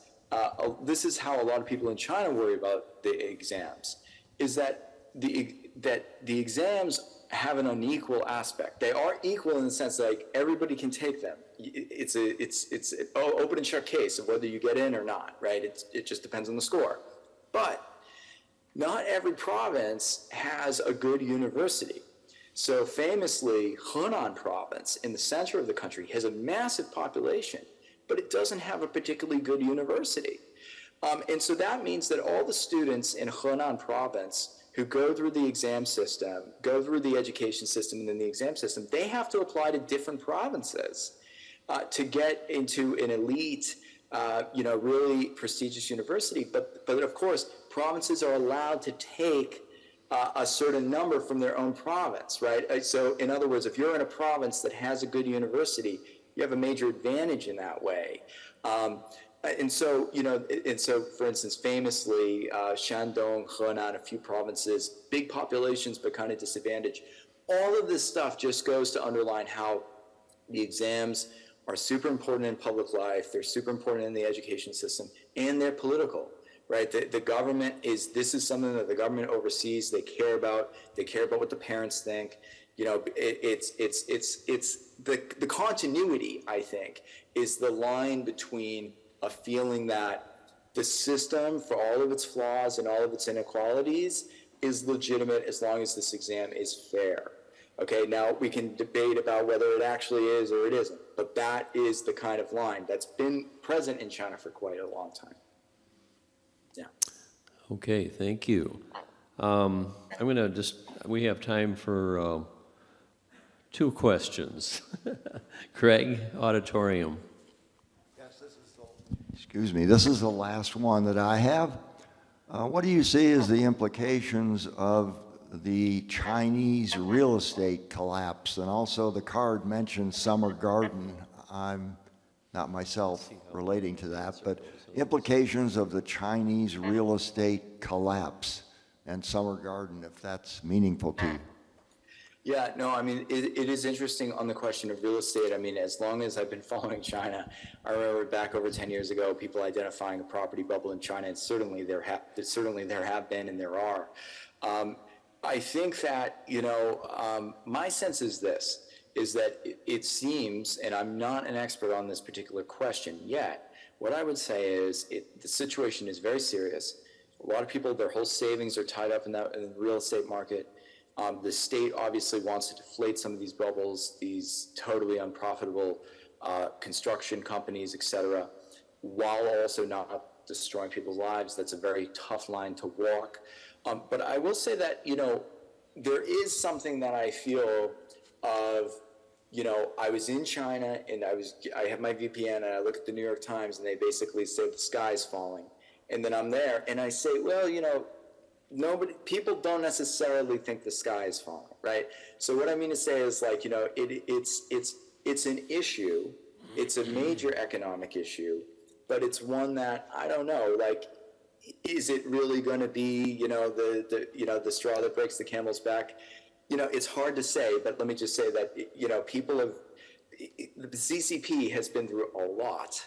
this is how a lot of people in China worry about the exams, is that the exams have an unequal aspect. They are equal in the sense that like, everybody can take them. It's an open and shut case of whether you get in or not, right? It just depends on the score. But not every province has a good university. So famously, Henan province in the center of the country has a massive population, but it doesn't have a particularly good university. And so that means that all the students in Henan province who go through the exam system, go through the education system and then the exam system, they have to apply to different provinces to get into an elite, really prestigious university. But of course, provinces are allowed to take a certain number from their own province, right? So in other words, if you're in a province that has a good university, you have a major advantage in that way. And so, for instance, famously, Shandong, Henan, a few provinces, big populations, but kind of disadvantaged. All of this stuff just goes to underline how the exams are super important in public life, they're super important in the education system, and they're political, right? The government this is something that the government oversees, they care about what the parents think. It's the continuity, I think, is the line between a feeling that the system, for all of its flaws and all of its inequalities, is legitimate as long as this exam is fair. Okay, now we can debate about whether it actually is or it isn't, but that is the kind of line that's been present in China for quite a long time. Yeah. Okay, thank you. We have time for 2 questions. Craig, auditorium. Excuse me, this is the last one that I have. What do you see as the implications of the Chinese real estate collapse? And also the card mentioned Summer Garden. I'm not myself relating to that, but implications of the Chinese real estate collapse and Summer Garden, if that's meaningful to you. Yeah, no, I mean, it is interesting on the question of real estate. I mean, as long as I've been following China, I remember back over 10 years ago, people identifying a property bubble in China, and certainly there have been and there are. I think that, my sense is this, is that it seems, and I'm not an expert on this particular question yet, what I would say is the situation is very serious. A lot of people, their whole savings are tied up in the real estate market. The state obviously wants to deflate some of these bubbles, these totally unprofitable construction companies, et cetera, while also not destroying people's lives. That's a very tough line to walk. But I will say that, there is something that I feel of, I was in China and I have my VPN and I look at the New York Times and they basically say the sky's falling. And then I'm there and I say, well, people don't necessarily think the sky is falling, right? So what I mean to say is it's an issue. It's a major economic issue, but it's one that I don't know, is it really going to be, the straw that breaks the camel's back? It's hard to say, but let me just say that, the CCP has been through a lot.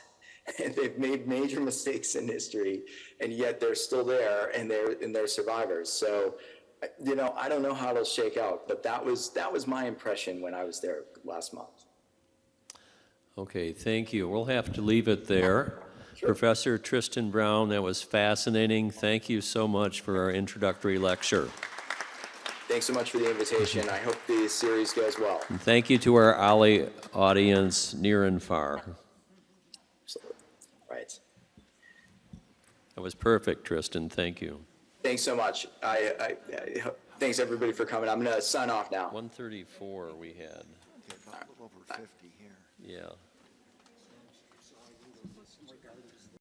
And they've made major mistakes in history, and yet they're still there, and they're survivors. So, I don't know how it'll shake out, but that was my impression when I was there last month. Okay, thank you. We'll have to leave it there. Sure. Professor Tristan Brown, that was fascinating. Thank you so much for our introductory lecture. Thanks so much for the invitation. I hope the series goes well. And thank you to our Olli audience near and far. Absolutely. Right. That was perfect, Tristan. Thank you. Thanks so much. Thanks everybody for coming. I'm going to sign off now. 134 we had. Okay, about a little over 50 here. Yeah.